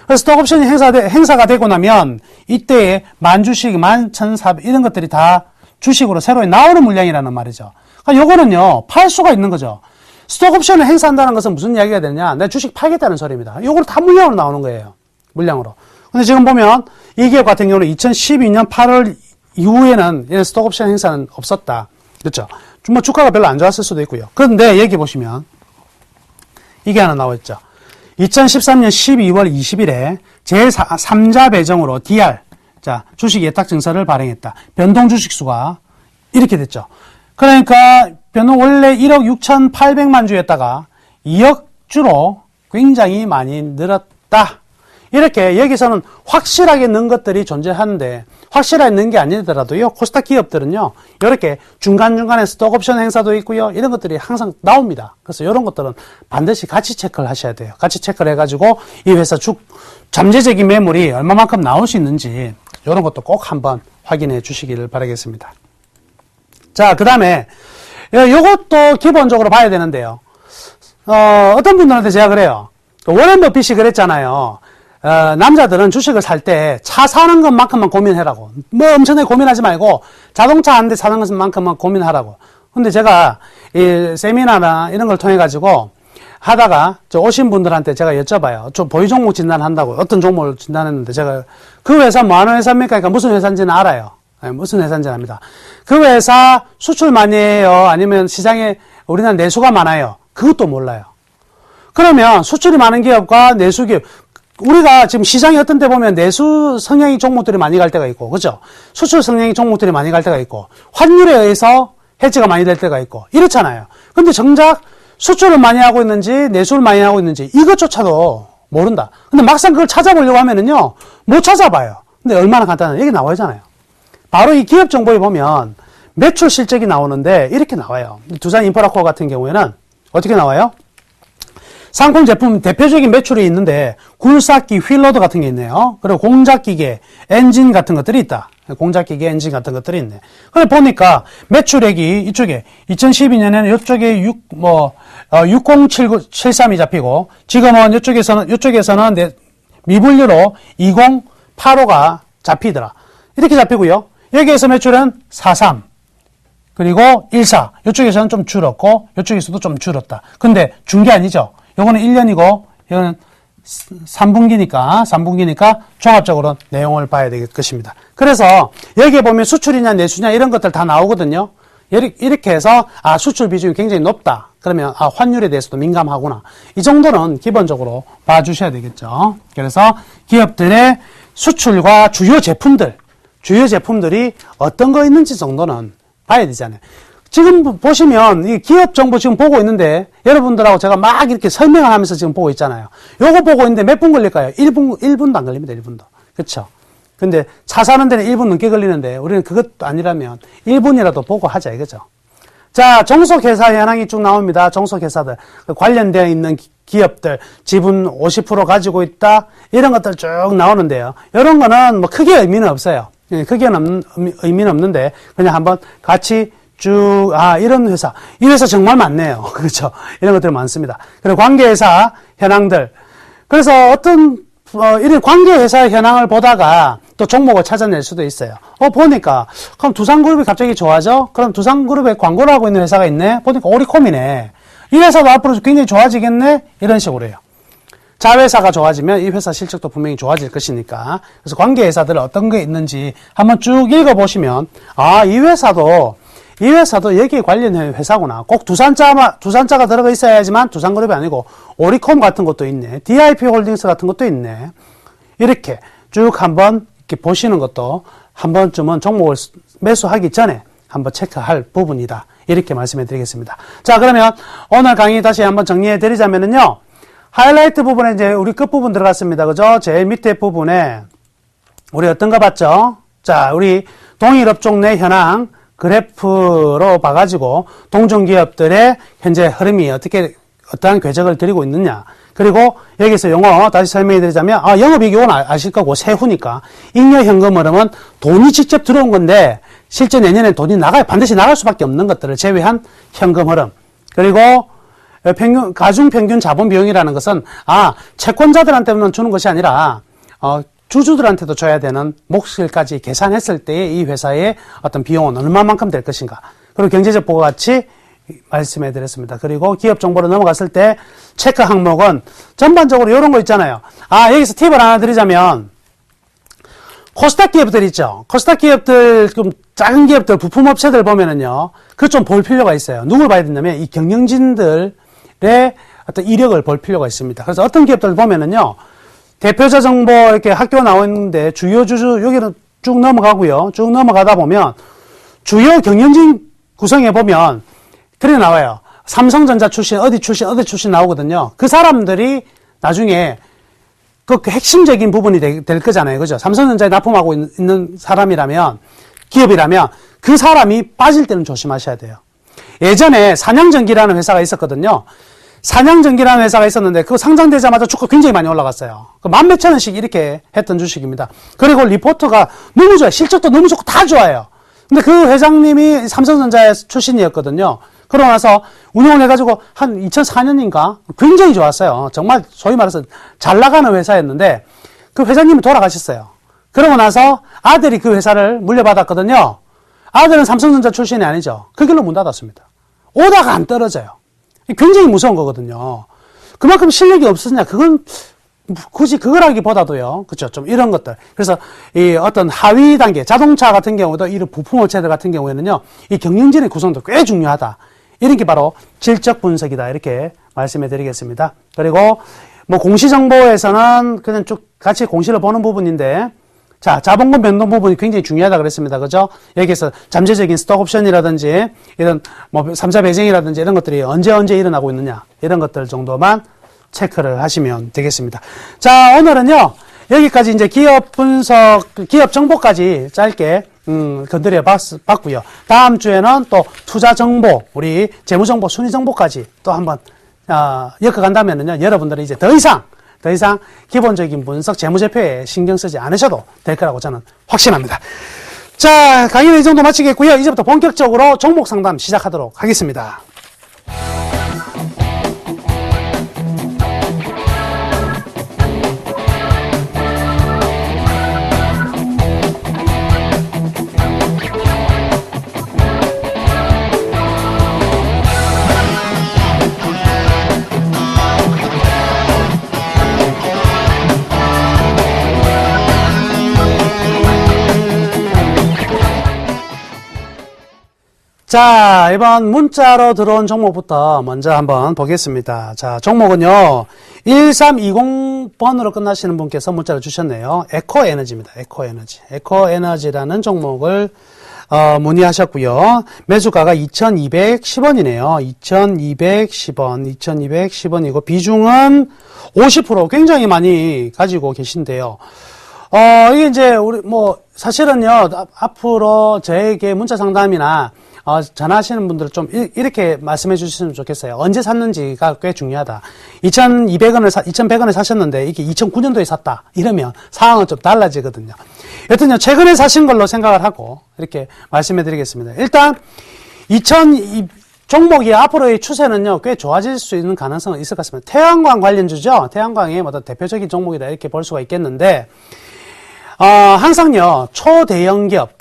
[SPEAKER 2] 그래서 스톡옵션이 행사가 되고 나면 이때에 만주식, 11,400 이런 것들이 다 주식으로 새로 나오는 물량이라는 말이죠. 그러니까 요거는요, 팔 수가 있는 거죠. 스톡옵션을 행사한다는 것은 무슨 이야기가 되느냐? 내가 주식 팔겠다는 소리입니다. 요걸 다 물량으로 나오는 거예요. 물량으로. 근데 지금 보면 이 기업 같은 경우는 2012년 8월 이후에는 이런 스톡옵션 행사는 없었다. 그렇죠? 뭐 주가가 별로 안 좋았을 수도 있고요. 그런데 여기 보시면 이게 하나 나와 있죠. 2013년 12월 20일에 제3자 배정으로 DR, 자, 주식 예탁 증서를 발행했다. 변동 주식 수가 이렇게 됐죠. 그러니까 변동 원래 1억 6,800만 주였다가 2억 주로 굉장히 많이 늘었다. 이렇게 여기서는 확실하게 는 것들이 존재하는데 확실하게 는 게 아니더라도요. 코스닥 기업들은요. 이렇게 중간중간에 스톡옵션 행사도 있고요. 이런 것들이 항상 나옵니다. 그래서 이런 것들은 반드시 가치 체크를 하셔야 돼요. 가치 체크를 해가지고 이 회사 잠재적인 매물이 얼마만큼 나올 수 있는지 이런 것도 꼭 한번 확인해 주시기를 바라겠습니다. 자, 그 다음에 이것도 기본적으로 봐야 되는데요. 어떤 분들한테 제가 그래요. 워렌 버핏이 그랬잖아요. 남자들은 주식을 살 때 차 사는 것만큼만 고민해라고. 뭐 엄청나게 고민하지 말고 자동차 한 대 사는 것만큼만 고민하라고. 근데 제가 이 세미나나 이런 걸 통해 가지고 하다가 오신 분들한테 제가 여쭤봐요. 저 보유 종목 진단한다고. 어떤 종목을 진단했는데 제가 그 회사 뭐 하는 회사입니까? 그러니까 무슨 회사인지는 알아요. 네, 무슨 회사인지는 압니다. 그 회사 수출 많이 해요? 아니면 시장에 우리나라 내수가 많아요? 그것도 몰라요. 그러면 수출이 많은 기업과 내수 기업, 우리가 지금 시장이 어떤 때 보면 내수 성향의 종목들이 많이 갈 때가 있고, 그죠? 수출 성향의 종목들이 많이 갈 때가 있고, 환율에 의해서 해지가 많이 될 때가 있고, 이렇잖아요. 근데 정작 수출을 많이 하고 있는지, 내수를 많이 하고 있는지, 이것조차도 모른다. 근데 막상 그걸 찾아보려고 하면은요, 못 찾아봐요. 근데 얼마나 간단해. 여기 나와 있잖아요. 바로 이 기업 정보에 보면 매출 실적이 나오는데, 이렇게 나와요. 두산 인프라코어 같은 경우에는 어떻게 나와요? 상품 제품 대표적인 매출이 있는데 굴삭기, 휠로드 같은 게 있네요. 그리고 공작기계, 엔진 같은 것들이 있다. 공작기계, 엔진 같은 것들이 있네. 그래 보니까 매출액이 이쪽에 2012년에는 이쪽에 6073이 잡히고 지금은 이쪽에서는 미분류로 2085가 잡히더라. 이렇게 잡히고요. 여기에서 매출은 43. 그리고 14. 이쪽에서는 좀 줄었고 이쪽에서도 좀 줄었다. 근데 준 게 아니죠. 요거는 1년이고, 이거는 3분기니까 종합적으로 내용을 봐야 될 것입니다. 그래서 여기에 보면 수출이냐 내수냐 이런 것들 다 나오거든요. 이렇게 해서, 수출 비중이 굉장히 높다. 그러면, 환율에 대해서도 민감하구나. 이 정도는 기본적으로 봐주셔야 되겠죠. 그래서 기업들의 수출과 주요 제품들이 어떤 거 있는지 정도는 봐야 되잖아요. 지금 보시면 이 기업 정보 지금 보고 있는데 여러분들하고 제가 막 이렇게 설명을 하면서 지금 보고 있잖아요. 요거 보고 있는데 몇 분 걸릴까요? 1분도 안 걸립니다. 1분도. 그렇죠? 근데 차 사는 데는 1분 넘게 걸리는데 우리는 그것도 아니라면 1분이라도 보고 하자 이거죠. 자, 종속회사 현황이 쭉 나옵니다. 종속회사들 관련되어 있는 기업들 지분 50% 가지고 있다 이런 것들 쭉 나오는데요. 이런 거는 뭐 크게 의미는 없어요. 크게 의미는 없는데 그냥 한번 같이 쭉, 이런 회사. 이 회사 정말 많네요. 그렇죠. 이런 것들이 많습니다. 그리고 관계회사 현황들. 그래서 이런 관계회사 현황을 보다가 또 종목을 찾아낼 수도 있어요. 보니까, 그럼 두산그룹이 갑자기 좋아져? 그럼 두산그룹에 광고를 하고 있는 회사가 있네? 보니까 오리콤이네. 이 회사도 앞으로 굉장히 좋아지겠네? 이런 식으로 해요. 자회사가 좋아지면 이 회사 실적도 분명히 좋아질 것이니까. 그래서 관계회사들 어떤 게 있는지 한번 쭉 읽어보시면, 이 회사도 여기에 관련된 회사구나. 꼭 두산자가 들어가 있어야지만 두산그룹이 아니고 오리콤 같은 것도 있네. DIP 홀딩스 같은 것도 있네. 이렇게 쭉 한번 이렇게 보시는 것도 한 번쯤은 종목을 매수하기 전에 한번 체크할 부분이다. 이렇게 말씀해 드리겠습니다. 자, 그러면 오늘 강의 다시 한번 정리해 드리자면은요. 하이라이트 부분에 이제 우리 끝부분 들어갔습니다. 그죠? 제일 밑에 부분에 우리 어떤 거 봤죠? 자, 우리 동일업종 내 현황 그래프로 봐가지고 동종기업들의 현재 흐름이 어떠한 궤적을 드리고 있느냐. 그리고 여기서 용어 다시 설명해 드리자면, 영업이익은 아실 거고 세후니까. 잉여현금 흐름은 돈이 직접 들어온 건데 실제 내년에 돈이 반드시 나갈 수밖에 없는 것들을 제외한 현금 흐름. 그리고 가중평균 자본 비용이라는 것은, 채권자들한테만 주는 것이 아니라, 주주들한테도 줘야 되는 몫을까지 계산했을 때 이 회사의 어떤 비용은 얼마만큼 될 것인가. 그리고 경제적 보고와 같이 말씀해 드렸습니다. 그리고 기업 정보로 넘어갔을 때 체크 항목은 전반적으로 이런 거 있잖아요. 여기서 팁을 하나 드리자면, 코스닥 기업들 있죠. 코스닥 기업들, 좀 작은 기업들, 부품업체들 보면은요, 그거 좀 볼 필요가 있어요. 누굴 봐야 되냐면, 이 경영진들의 어떤 이력을 볼 필요가 있습니다. 그래서 어떤 기업들 보면은요, 대표자 정보 이렇게 학교 나오는데 주요 주주, 여기는 쭉 넘어가고요. 쭉 넘어가다 보면, 주요 경영진 구성해 보면, 그래 나와요. 삼성전자 출신, 어디 출신 나오거든요. 그 사람들이 나중에 그 핵심적인 부분이 될 거잖아요. 그죠? 삼성전자에 납품하고 있는 사람이라면, 기업이라면, 그 사람이 빠질 때는 조심하셔야 돼요. 예전에 산양전기라는 회사가 있었거든요. 산양전기라는 회사가 있었는데, 그거 상장되자마자 주가 굉장히 많이 올라갔어요. 만 몇천 원씩 이렇게 했던 주식입니다. 그리고 리포트가 너무 좋아요. 실적도 너무 좋고 다 좋아요. 근데 그 회장님이 삼성전자 출신이었거든요. 그러고 나서 운영을 해가지고 한 2004년인가 굉장히 좋았어요. 정말 소위 말해서 잘 나가는 회사였는데 그 회장님이 돌아가셨어요. 그러고 나서 아들이 그 회사를 물려받았거든요. 아들은 삼성전자 출신이 아니죠. 그 길로 문 닫았습니다. 오다가 안 떨어져요. 굉장히 무서운 거거든요. 그만큼 실력이 없었냐? 그건 굳이 그거라기보다도요. 그렇죠. 좀 이런 것들. 그래서 이 어떤 하위 단계, 자동차 같은 경우도 이런 부품업체들 같은 경우에는요. 이 경영진의 구성도 꽤 중요하다. 이런 게 바로 질적 분석이다. 이렇게 말씀해 드리겠습니다. 그리고 뭐 공시정보에서는 그냥 쭉 같이 공시를 보는 부분인데, 자, 자본금 변동 부분이 굉장히 중요하다 그랬습니다. 그죠? 여기에서 잠재적인 스톡 옵션이라든지, 이런 뭐 3자 배정이라든지 이런 것들이 언제 일어나고 있느냐. 이런 것들 정도만 체크를 하시면 되겠습니다. 자, 오늘은요, 여기까지 이제 기업 분석, 기업 정보까지 짧게, 건드려 봤고요. 다음 주에는 또 투자 정보, 우리 재무 정보, 순위 정보까지 또 한번, 엮어간다면은요, 여러분들은 이제 더 이상 기본적인 분석, 재무제표에 신경 쓰지 않으셔도 될 거라고 저는 확신합니다. 자, 강의는 이 정도 마치겠고요. 이제부터 본격적으로 종목 상담 시작하도록 하겠습니다. 자, 이번 문자로 들어온 종목부터 먼저 한번 보겠습니다. 자, 종목은요, 1320번으로 끝나시는 분께서 문자를 주셨네요. 에코에너지입니다. 에코에너지. 에코에너지라는 종목을, 문의하셨고요. 매수가가 2210원이네요. 2210원이고, 비중은 50% 굉장히 많이 가지고 계신데요. 이게 이제, 사실은요, 앞으로 저에게 문자 상담이나, 전화하시는 분들 좀 이렇게 말씀해 주시면 좋겠어요. 언제 샀는지가 꽤 중요하다. 2100원에 사셨는데 이게 2009년도에 샀다. 이러면 상황은 좀 달라지거든요. 여튼요, 최근에 사신 걸로 생각을 하고 이렇게 말씀해 드리겠습니다. 일단, 종목이 앞으로의 추세는요, 꽤 좋아질 수 있는 가능성은 있을 것 같습니다. 태양광 관련주죠? 태양광의 어떤 대표적인 종목이다. 이렇게 볼 수가 있겠는데, 항상요, 초대형 기업,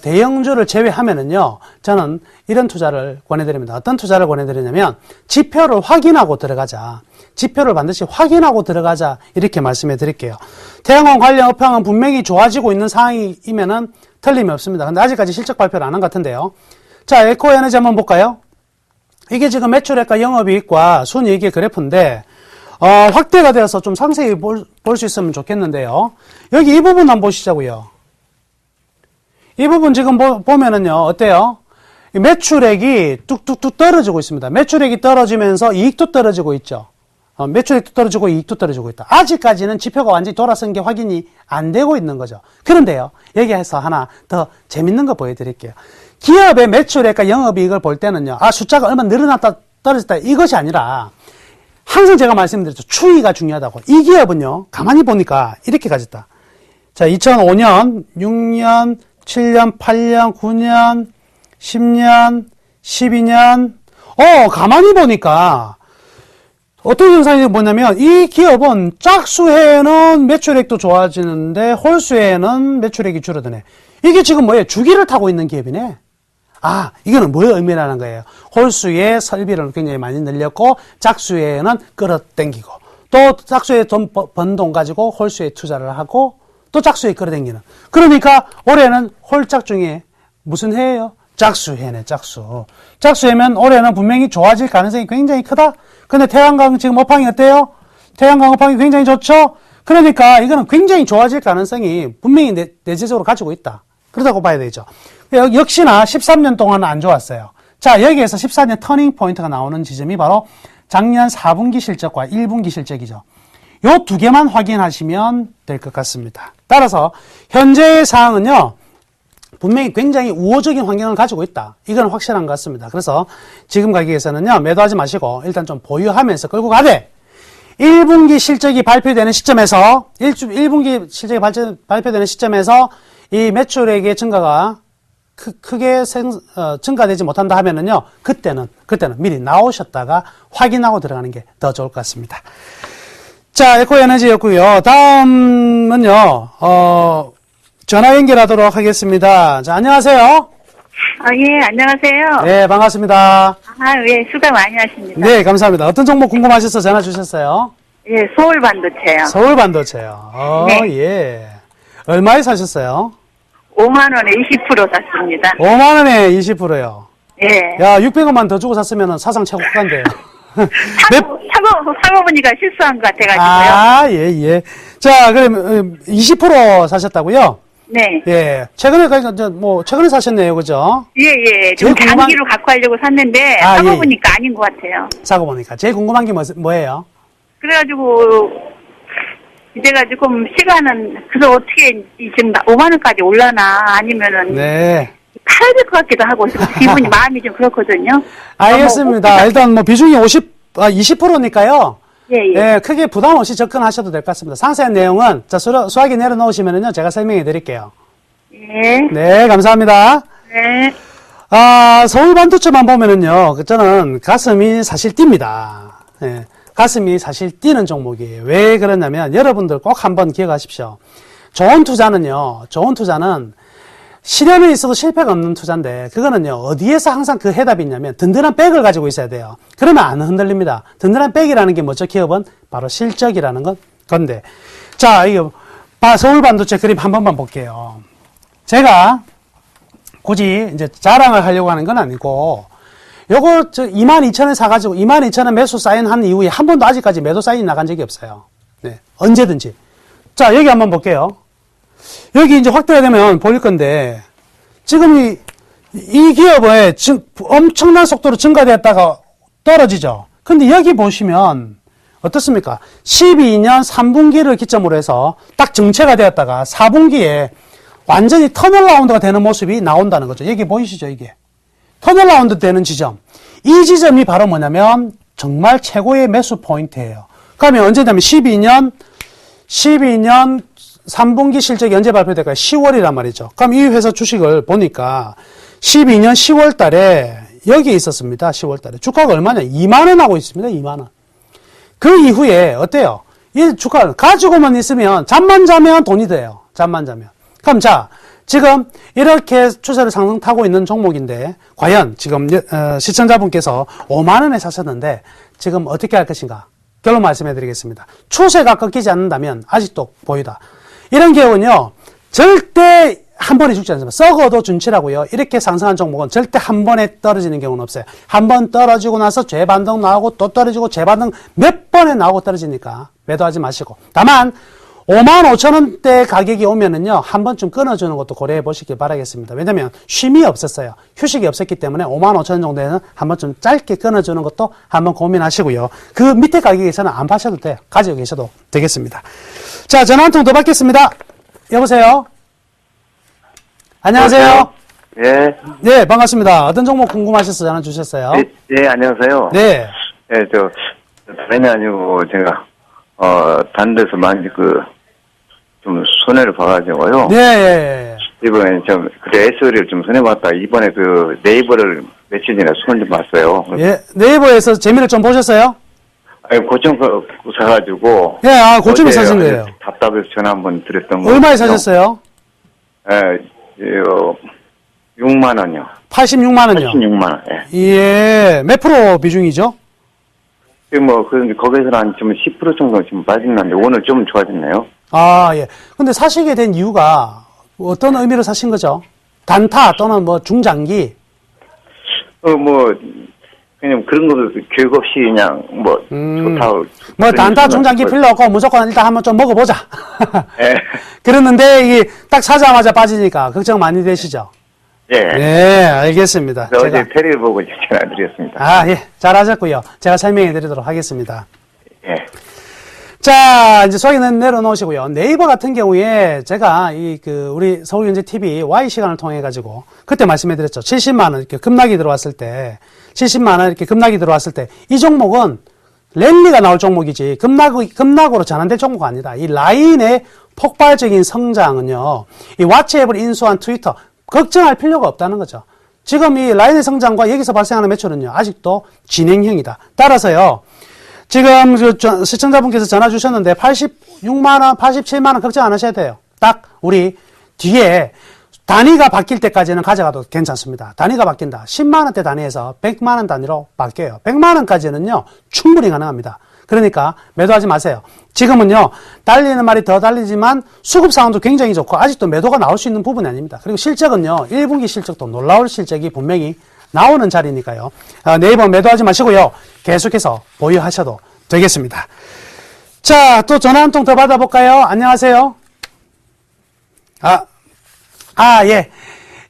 [SPEAKER 2] 대형주를 제외하면은요, 저는 이런 투자를 권해드립니다. 어떤 투자를 권해드리냐면, 지표를 확인하고 들어가자. 지표를 반드시 확인하고 들어가자. 이렇게 말씀해 드릴게요. 태양광 관련 업황은 분명히 좋아지고 있는 상황이면은 틀림이 없습니다. 근데 아직까지 실적 발표를 안 한 것 같은데요. 자, 에코에너지 한번 볼까요? 이게 지금 매출액과 영업이익과 순이익의 그래프인데, 확대가 되어서 좀 상세히 볼 수 있으면 좋겠는데요. 여기 이 부분 한번 보시자고요. 이 부분 지금 보면은요, 어때요? 매출액이 뚝뚝뚝 떨어지고 있습니다. 매출액이 떨어지면서 이익도 떨어지고 있죠. 매출액도 떨어지고 이익도 떨어지고 있다. 아직까지는 지표가 완전히 돌아선 게 확인이 안 되고 있는 거죠. 그런데요, 여기에서 하나 더 재밌는 거 보여드릴게요. 기업의 매출액과 영업이익을 볼 때는요, 숫자가 얼마 늘어났다, 떨어졌다, 이것이 아니라, 항상 제가 말씀드렸죠. 추이가 중요하다고. 이 기업은요, 가만히 보니까 이렇게 가졌다. 자, 2005년, 6년, 7년, 8년, 9년, 10년, 12년, 가만히 보니까 어떤 현상이 뭐냐면 이 기업은 짝수해에는 매출액도 좋아지는데 홀수해에는 매출액이 줄어드네. 이게 지금 뭐예요? 주기를 타고 있는 기업이네. 아, 이거는 뭘 의미하는 거예요? 홀수에 설비를 굉장히 많이 늘렸고 짝수에는 끌어당기고 또 짝수에 번 돈 가지고 홀수에 투자를 하고 또 짝수에 끌어당기는. 그러니까 올해는 홀짝 중에 무슨 해예요? 짝수해네, 짝수. 짝수해면 올해는 분명히 좋아질 가능성이 굉장히 크다. 근데 태양광 지금 업황이 어때요? 태양광 업황이 굉장히 좋죠? 그러니까 이거는 굉장히 좋아질 가능성이 분명히 내재적으로 가지고 있다. 그렇다고 봐야 되죠. 역시나 13년 동안은 안 좋았어요. 자, 여기에서 14년 터닝 포인트가 나오는 지점이 바로 작년 4분기 실적과 1분기 실적이죠. 요 두 개만 확인하시면 될 것 같습니다. 따라서 현재의 상황은요, 분명히 굉장히 우호적인 환경을 가지고 있다. 이건 확실한 것 같습니다. 그래서 지금 가격에서는요, 매도하지 마시고 일단 좀 보유하면서 끌고 가되 1분기 실적이 발표되는 시점에서 1분기 실적이 발표되는 시점에서 이 매출액의 증가가 크게 증가되지 못한다 하면은요, 그때는 미리 나오셨다가 확인하고 들어가는 게 더 좋을 것 같습니다. 자, 에코에너지였고요. 다음은요, 전화 연결하도록 하겠습니다. 자, 안녕하세요.
[SPEAKER 3] 예, 안녕하세요.
[SPEAKER 2] 네, 반갑습니다.
[SPEAKER 3] 예, 수고 많이 하십니다.
[SPEAKER 2] 네, 감사합니다. 어떤 종목 궁금하셔서 전화 주셨어요?
[SPEAKER 3] 예, 서울 반도체요.
[SPEAKER 2] 서울 반도체요.
[SPEAKER 3] 네.
[SPEAKER 2] 예. 얼마에 사셨어요?
[SPEAKER 3] 5만원에 20% 샀습니다.
[SPEAKER 2] 5만원에 20%요.
[SPEAKER 3] 예.
[SPEAKER 2] 야, 600원만 더 주고 샀으면 사상 최고가인데.
[SPEAKER 3] 사고 보니까 실수한 것 같아가지고요.
[SPEAKER 2] 아, 예, 예. 자, 그럼 20% 사셨다고요?
[SPEAKER 3] 네.
[SPEAKER 2] 예. 최근에 최근에 사셨네요, 그죠?
[SPEAKER 3] 예, 예. 좀
[SPEAKER 2] 제일 궁금한-
[SPEAKER 3] 장기로 갖고 하려고 샀는데,
[SPEAKER 2] 아,
[SPEAKER 3] 사고
[SPEAKER 2] 예, 예.
[SPEAKER 3] 보니까 아닌 것 같아요.
[SPEAKER 2] 사고 보니까 제일 궁금한 게 뭐예요?
[SPEAKER 3] 그래가지고, 이제가 조금 시간은, 그래서 어떻게 지금 5만원까지 올라나, 아니면은,
[SPEAKER 2] 네.
[SPEAKER 3] 팔아야 될 것 같기도 하고, 좀 기분이, 마음이 좀 그렇거든요.
[SPEAKER 2] 알겠습니다. 일단 비중이 20%니까요.
[SPEAKER 3] 예, 예.
[SPEAKER 2] 예, 크게 부담 없이 접근하셔도 될 것 같습니다. 상세한 내용은 수화기 내려놓으시면은요, 제가 설명해 드릴게요.
[SPEAKER 3] 예.
[SPEAKER 2] 네, 감사합니다.
[SPEAKER 3] 네.
[SPEAKER 2] 서울 반도체만 보면은요, 저는 가슴이 사실 뜁니다. 예, 가슴이 사실 뛰는 종목이에요. 왜 그러냐면, 여러분들 꼭 한번 기억하십시오. 좋은 투자는 실현에 있어도 실패가 없는 투자인데, 그거는요, 어디에서 항상 그 해답이 있냐면, 든든한 백을 가지고 있어야 돼요. 그러면 안 흔들립니다. 든든한 백이라는 게 뭐죠? 기업은 바로 실적이라는 건데. 자, 이거, 서울 반도체 그림 한 번만 볼게요. 제가 굳이 이제 자랑을 하려고 하는 건 아니고, 요거 22,000원 사가지고 22,000원 매수 사인한 이후에 한 번도 아직까지 매도 사인이 나간 적이 없어요. 네, 언제든지. 자, 여기 한번 볼게요. 여기 이제 확대가 되면 보일 건데, 지금 이 기업의 엄청난 속도로 증가되었다가 떨어지죠. 근데 여기 보시면, 어떻습니까? 12년 3분기를 기점으로 해서 딱 정체가 되었다가 4분기에 완전히 턴어라운드가 되는 모습이 나온다는 거죠. 여기 보이시죠, 이게? 턴어라운드 되는 지점. 이 지점이 바로 뭐냐면, 정말 최고의 매수 포인트예요. 그러면 언제냐면 12년 3분기 실적이 언제 발표될까요? 10월이란 말이죠. 그럼 이 회사 주식을 보니까 12년 10월 달에 여기 있었습니다. 10월 달에. 주가가 얼마냐? 2만원 하고 있습니다. 2만원. 그 이후에 어때요? 이 주가를 가지고만 있으면 잠만 자면 돈이 돼요. 잠만 자면. 그럼 자, 지금 이렇게 추세를 상승 타고 있는 종목인데 과연 지금 시청자분께서 5만원에 사셨는데 지금 어떻게 할 것인가? 결론 말씀해 드리겠습니다. 추세가 꺾이지 않는다면 아직도 보이다. 이런 기업은요, 절대 한 번에 죽지 않습니다. 썩어도 준치라고요. 이렇게 상승한 종목은 절대 한 번에 떨어지는 경우는 없어요. 한 번 떨어지고 나서 재반등 나오고 또 떨어지고 재반등 몇 번에 나오고 떨어지니까 매도하지 마시고. 다만 55,000원대 가격이 오면은요, 한 번쯤 끊어주는 것도 고려해 보시길 바라겠습니다. 왜냐면 쉼이 없었어요. 휴식이 없었기 때문에 55,000원 정도에는 한 번쯤 짧게 끊어주는 것도 한번 고민하시고요. 그 밑에 가격에서는 안 파셔도 돼요. 가지고 계셔도 되겠습니다. 자, 전화 한 통 더 받겠습니다. 여보세요? 안녕하세요?
[SPEAKER 4] 예.
[SPEAKER 2] 네, 반갑습니다. 어떤 종목 궁금하셔서 전화 주셨어요?
[SPEAKER 4] 예, 안녕하세요.
[SPEAKER 2] 네.
[SPEAKER 4] 예, 다름이 아니고, 제가, 다른 데서 많이 좀 손해를 봐가지고요.
[SPEAKER 2] 네, 예, 예.
[SPEAKER 4] 이번에 그때 S를 좀 손해봤다. 이번에 네이버를 며칠 전에 수건 좀 봤어요.
[SPEAKER 2] 예, 네이버에서 재미를 좀 보셨어요?
[SPEAKER 4] 아니, 고점 사가지고.
[SPEAKER 2] 예, 아, 고점에
[SPEAKER 4] 어제
[SPEAKER 2] 사신 거예요.
[SPEAKER 4] 답답해서 전화 한번 드렸던 거.
[SPEAKER 2] 얼마에 사셨어요?
[SPEAKER 4] 예, 6만 원이요.
[SPEAKER 2] 86만 원이요.
[SPEAKER 4] 86만 원. 예.
[SPEAKER 2] 예, 몇 프로 비중이죠?
[SPEAKER 4] 거기서는 한 지금 10% 정도 지금 빠진는데 오늘 좀 좋아졌네요.
[SPEAKER 2] 아, 예. 근데 사시게 된 이유가 어떤 의미로 사신 거죠? 단타 또는 뭐 중장기?
[SPEAKER 4] 그냥 그런 것도 교육 없이 그냥 좋다고.
[SPEAKER 2] 뭐 단타 중장기 필요 없고 무조건 일단 한번 좀 먹어보자.
[SPEAKER 4] 예.
[SPEAKER 2] 그랬는데 이게 딱 사자마자 빠지니까 걱정 많이 되시죠?
[SPEAKER 4] 예.
[SPEAKER 2] 네, 알겠습니다.
[SPEAKER 4] 어제 테레비 보고 전화드렸습니다.
[SPEAKER 2] 아, 예. 잘하셨고요. 제가 설명해 드리도록 하겠습니다.
[SPEAKER 4] 예.
[SPEAKER 2] 자, 이제 소리는 내려놓으시고요. 네이버 같은 경우에 제가 우리 서울경제TV Y 시간을 통해가지고 그때 말씀해 드렸죠. 70만원 이렇게 급락이 들어왔을 때, 70만원 이렇게 급락이 들어왔을 때, 이 종목은 랠리가 나올 종목이지, 급락으로 전환될 종목이 아니다. 이 라인의 폭발적인 성장은요, 이 왓츠앱을 인수한 트위터, 걱정할 필요가 없다는 거죠. 지금 이 라인의 성장과 여기서 발생하는 매출은요, 아직도 진행형이다. 따라서요, 지금 시청자분께서 전화 주셨는데 86만원, 87만원 걱정 안 하셔야 돼요. 딱 우리 뒤에 단위가 바뀔 때까지는 가져가도 괜찮습니다. 단위가 바뀐다. 10만원대 단위에서 100만원 단위로 바뀌어요. 100만원까지는요, 충분히 가능합니다. 그러니까 매도하지 마세요. 지금은요, 달리는 말이 더 달리지만 수급 상황도 굉장히 좋고 아직도 매도가 나올 수 있는 부분이 아닙니다. 그리고 실적은요, 1분기 실적도 놀라울 실적이 분명히 나오는 자리니까요. 네이버 매도하지 마시고요. 계속해서 보유하셔도 되겠습니다. 자, 또 전화 한 통 더 받아볼까요? 안녕하세요. 예.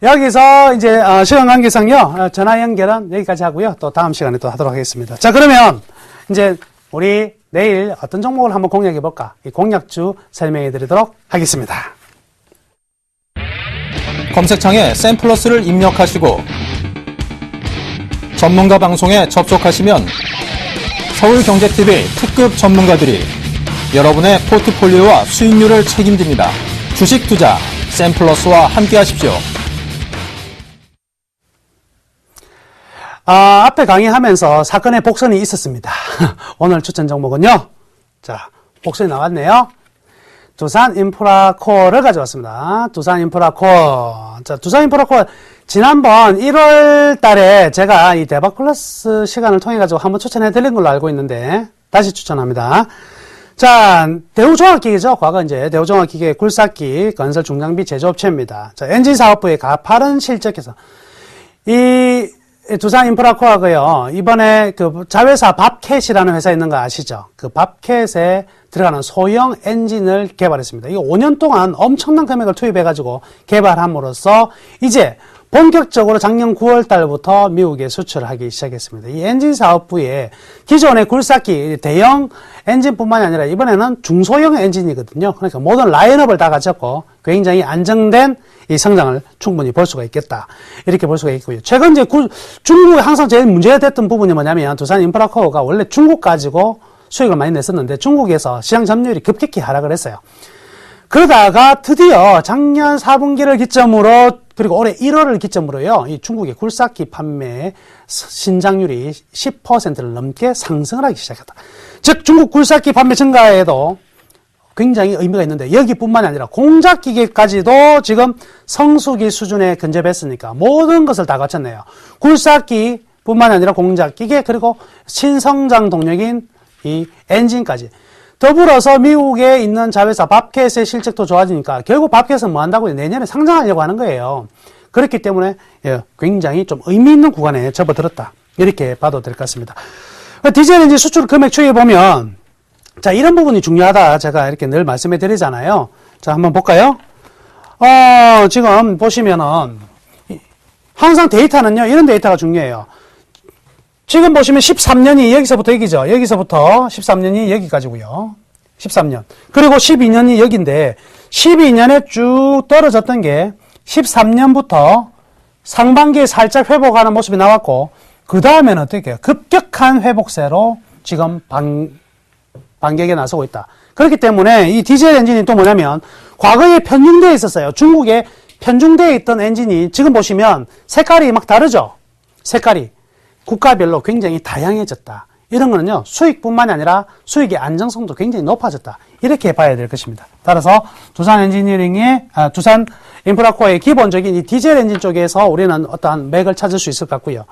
[SPEAKER 2] 여기서 이제 시간 관계상요, 전화 연결은 여기까지 하고요. 또 다음 시간에 또 하도록 하겠습니다. 자, 그러면 이제 우리 내일 어떤 종목을 한번 공략해 볼까? 이 공략주 설명해 드리도록 하겠습니다.
[SPEAKER 5] 검색창에 샘플러스를 입력하시고 전문가 방송에 접속하시면 서울경제TV 특급 전문가들이 여러분의 포트폴리오와 수익률을 책임집니다. 주식 투자 샘플러스와 함께 하십시오.
[SPEAKER 2] 앞에 강의하면서 사건의 복선이 있었습니다. 오늘 추천 종목은요. 자, 복선이 나왔네요. 두산인프라코어를 가져왔습니다. 두산인프라코어. 자, 두산인프라코어. 지난번 1월 달에 제가 이 대박 플러스 시간을 통해가지고 한번 추천해 드린 걸로 알고 있는데, 다시 추천합니다. 자, 대우종합기계죠. 과거 이제 대우종합기계 굴삭기 건설 중장비 제조업체입니다. 자, 엔진사업부의 가파른 실적에서 이 두산인프라코어가요, 이번에 그 자회사 밥캣이라는 회사 있는 거 아시죠? 그 밥캣에 들어가는 소형 엔진을 개발했습니다. 이거 5년 동안 엄청난 금액을 투입해가지고 개발함으로써 이제 본격적으로 작년 9월 달부터 미국에 수출을 하기 시작했습니다. 이 엔진 사업부에 기존의 굴삭기 대형 엔진뿐만이 아니라 이번에는 중소형 엔진이거든요. 그러니까 모든 라인업을 다 갖췄고 굉장히 안정된 이 성장을 충분히 볼 수가 있겠다. 이렇게 볼 수가 있고요. 최근 이제 중국에 항상 제일 문제가 됐던 부분이 뭐냐면 두산인프라코어가 원래 중국 가지고 수익을 많이 냈었는데 중국에서 시장 점유율이 급격히 하락을 했어요. 그러다가 드디어 작년 4분기를 기점으로 그리고 올해 1월을 기점으로요, 이 중국의 굴삭기 판매 신장률이 10%를 넘게 상승을 하기 시작했다. 즉, 중국 굴삭기 판매 증가에도 굉장히 의미가 있는데, 여기뿐만이 아니라 공작기계까지도 지금 성수기 수준에 근접했으니까 모든 것을 다 갖췄네요. 굴삭기뿐만이 아니라 공작기계, 그리고 신성장 동력인 이 엔진까지. 더불어서 미국에 있는 자회사 밥캣의 실적도 좋아지니까 결국 밥캣은 뭐 한다고요? 내년에 상장하려고 하는 거예요. 그렇기 때문에 굉장히 좀 의미 있는 구간에 접어들었다. 이렇게 봐도 될 것 같습니다. 디젤 엔진 수출 금액 추이에 보면 자, 이런 부분이 중요하다. 제가 이렇게 늘 말씀해 드리잖아요. 자, 한번 볼까요? 지금 보시면은 항상 데이터는요, 이런 데이터가 중요해요. 지금 보시면 13년이 여기서부터 여기죠. 여기서부터 13년이 여기까지고요. 13년. 그리고 12년이 여기인데 12년에 쭉 떨어졌던 게 13년부터 상반기에 살짝 회복하는 모습이 나왔고 그 다음에는 어떻게 해요? 급격한 회복세로 지금 반격에 나서고 있다. 그렇기 때문에 이 디젤 엔진이 또 뭐냐면 과거에 편중되어 있었어요. 중국에 편중되어 있던 엔진이 지금 보시면 색깔이 막 다르죠. 색깔이 국가별로 굉장히 다양해졌다. 이런 거는요, 수익뿐만이 아니라 수익의 안정성도 굉장히 높아졌다. 이렇게 봐야 될 것입니다. 따라서 두산 엔지니어링의, 두산 인프라코어의 기본적인 이 디젤 엔진 쪽에서 우리는 어떠한 맥을 찾을 수 있을 것 같고요.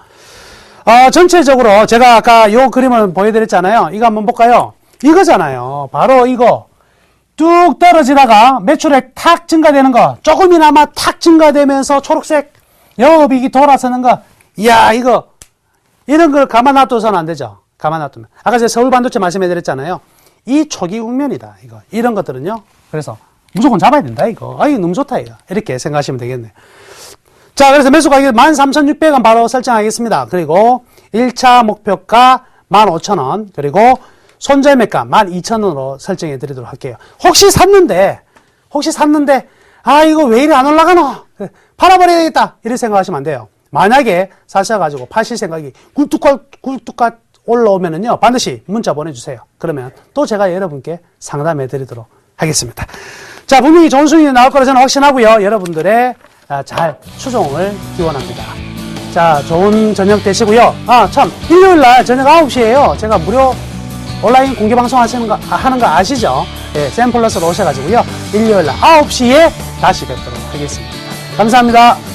[SPEAKER 2] 전체적으로 제가 아까 요 그림을 보여드렸잖아요. 이거 한번 볼까요? 이거잖아요. 바로 이거. 뚝 떨어지다가 매출액 탁 증가되는 거. 조금이나마 탁 증가되면서 초록색 영업이익이 돌아서는 거. 이야, 이거. 이런 걸 가만 놔둬서는 안 되죠. 가만 놔두면. 아까 제가 서울 반도체 말씀해드렸잖아요. 이 초기 국면이다. 이거. 이런 것들은요. 그래서 무조건 잡아야 된다. 이거. 이거 너무 좋다. 이거. 이렇게 생각하시면 되겠네. 자, 그래서 매수 가격 13,600원 바로 설정하겠습니다. 그리고 1차 목표가 15,000원. 그리고 손절 매가 12,000원으로 설정해 드리도록 할게요. 혹시 샀는데, 이거 왜 이리 안 올라가노? 팔아버려야 되겠다. 이렇게 생각하시면 안 돼요. 만약에 사셔가지고 파실 생각이 굴뚝 올라오면은요, 반드시 문자 보내주세요. 그러면 또 제가 여러분께 상담해 드리도록 하겠습니다. 자, 분명히 좋은 수익이 나올 거라 저는 확신하고요. 여러분들의 잘 추종을 기원합니다. 자, 좋은 저녁 되시고요. 참, 일요일날 저녁 9시에요. 제가 무료 온라인 공개 방송 하는 거 아시죠? 예, 샘플러스로 오셔가지고요. 일요일날 9시에 다시 뵙도록 하겠습니다. 감사합니다.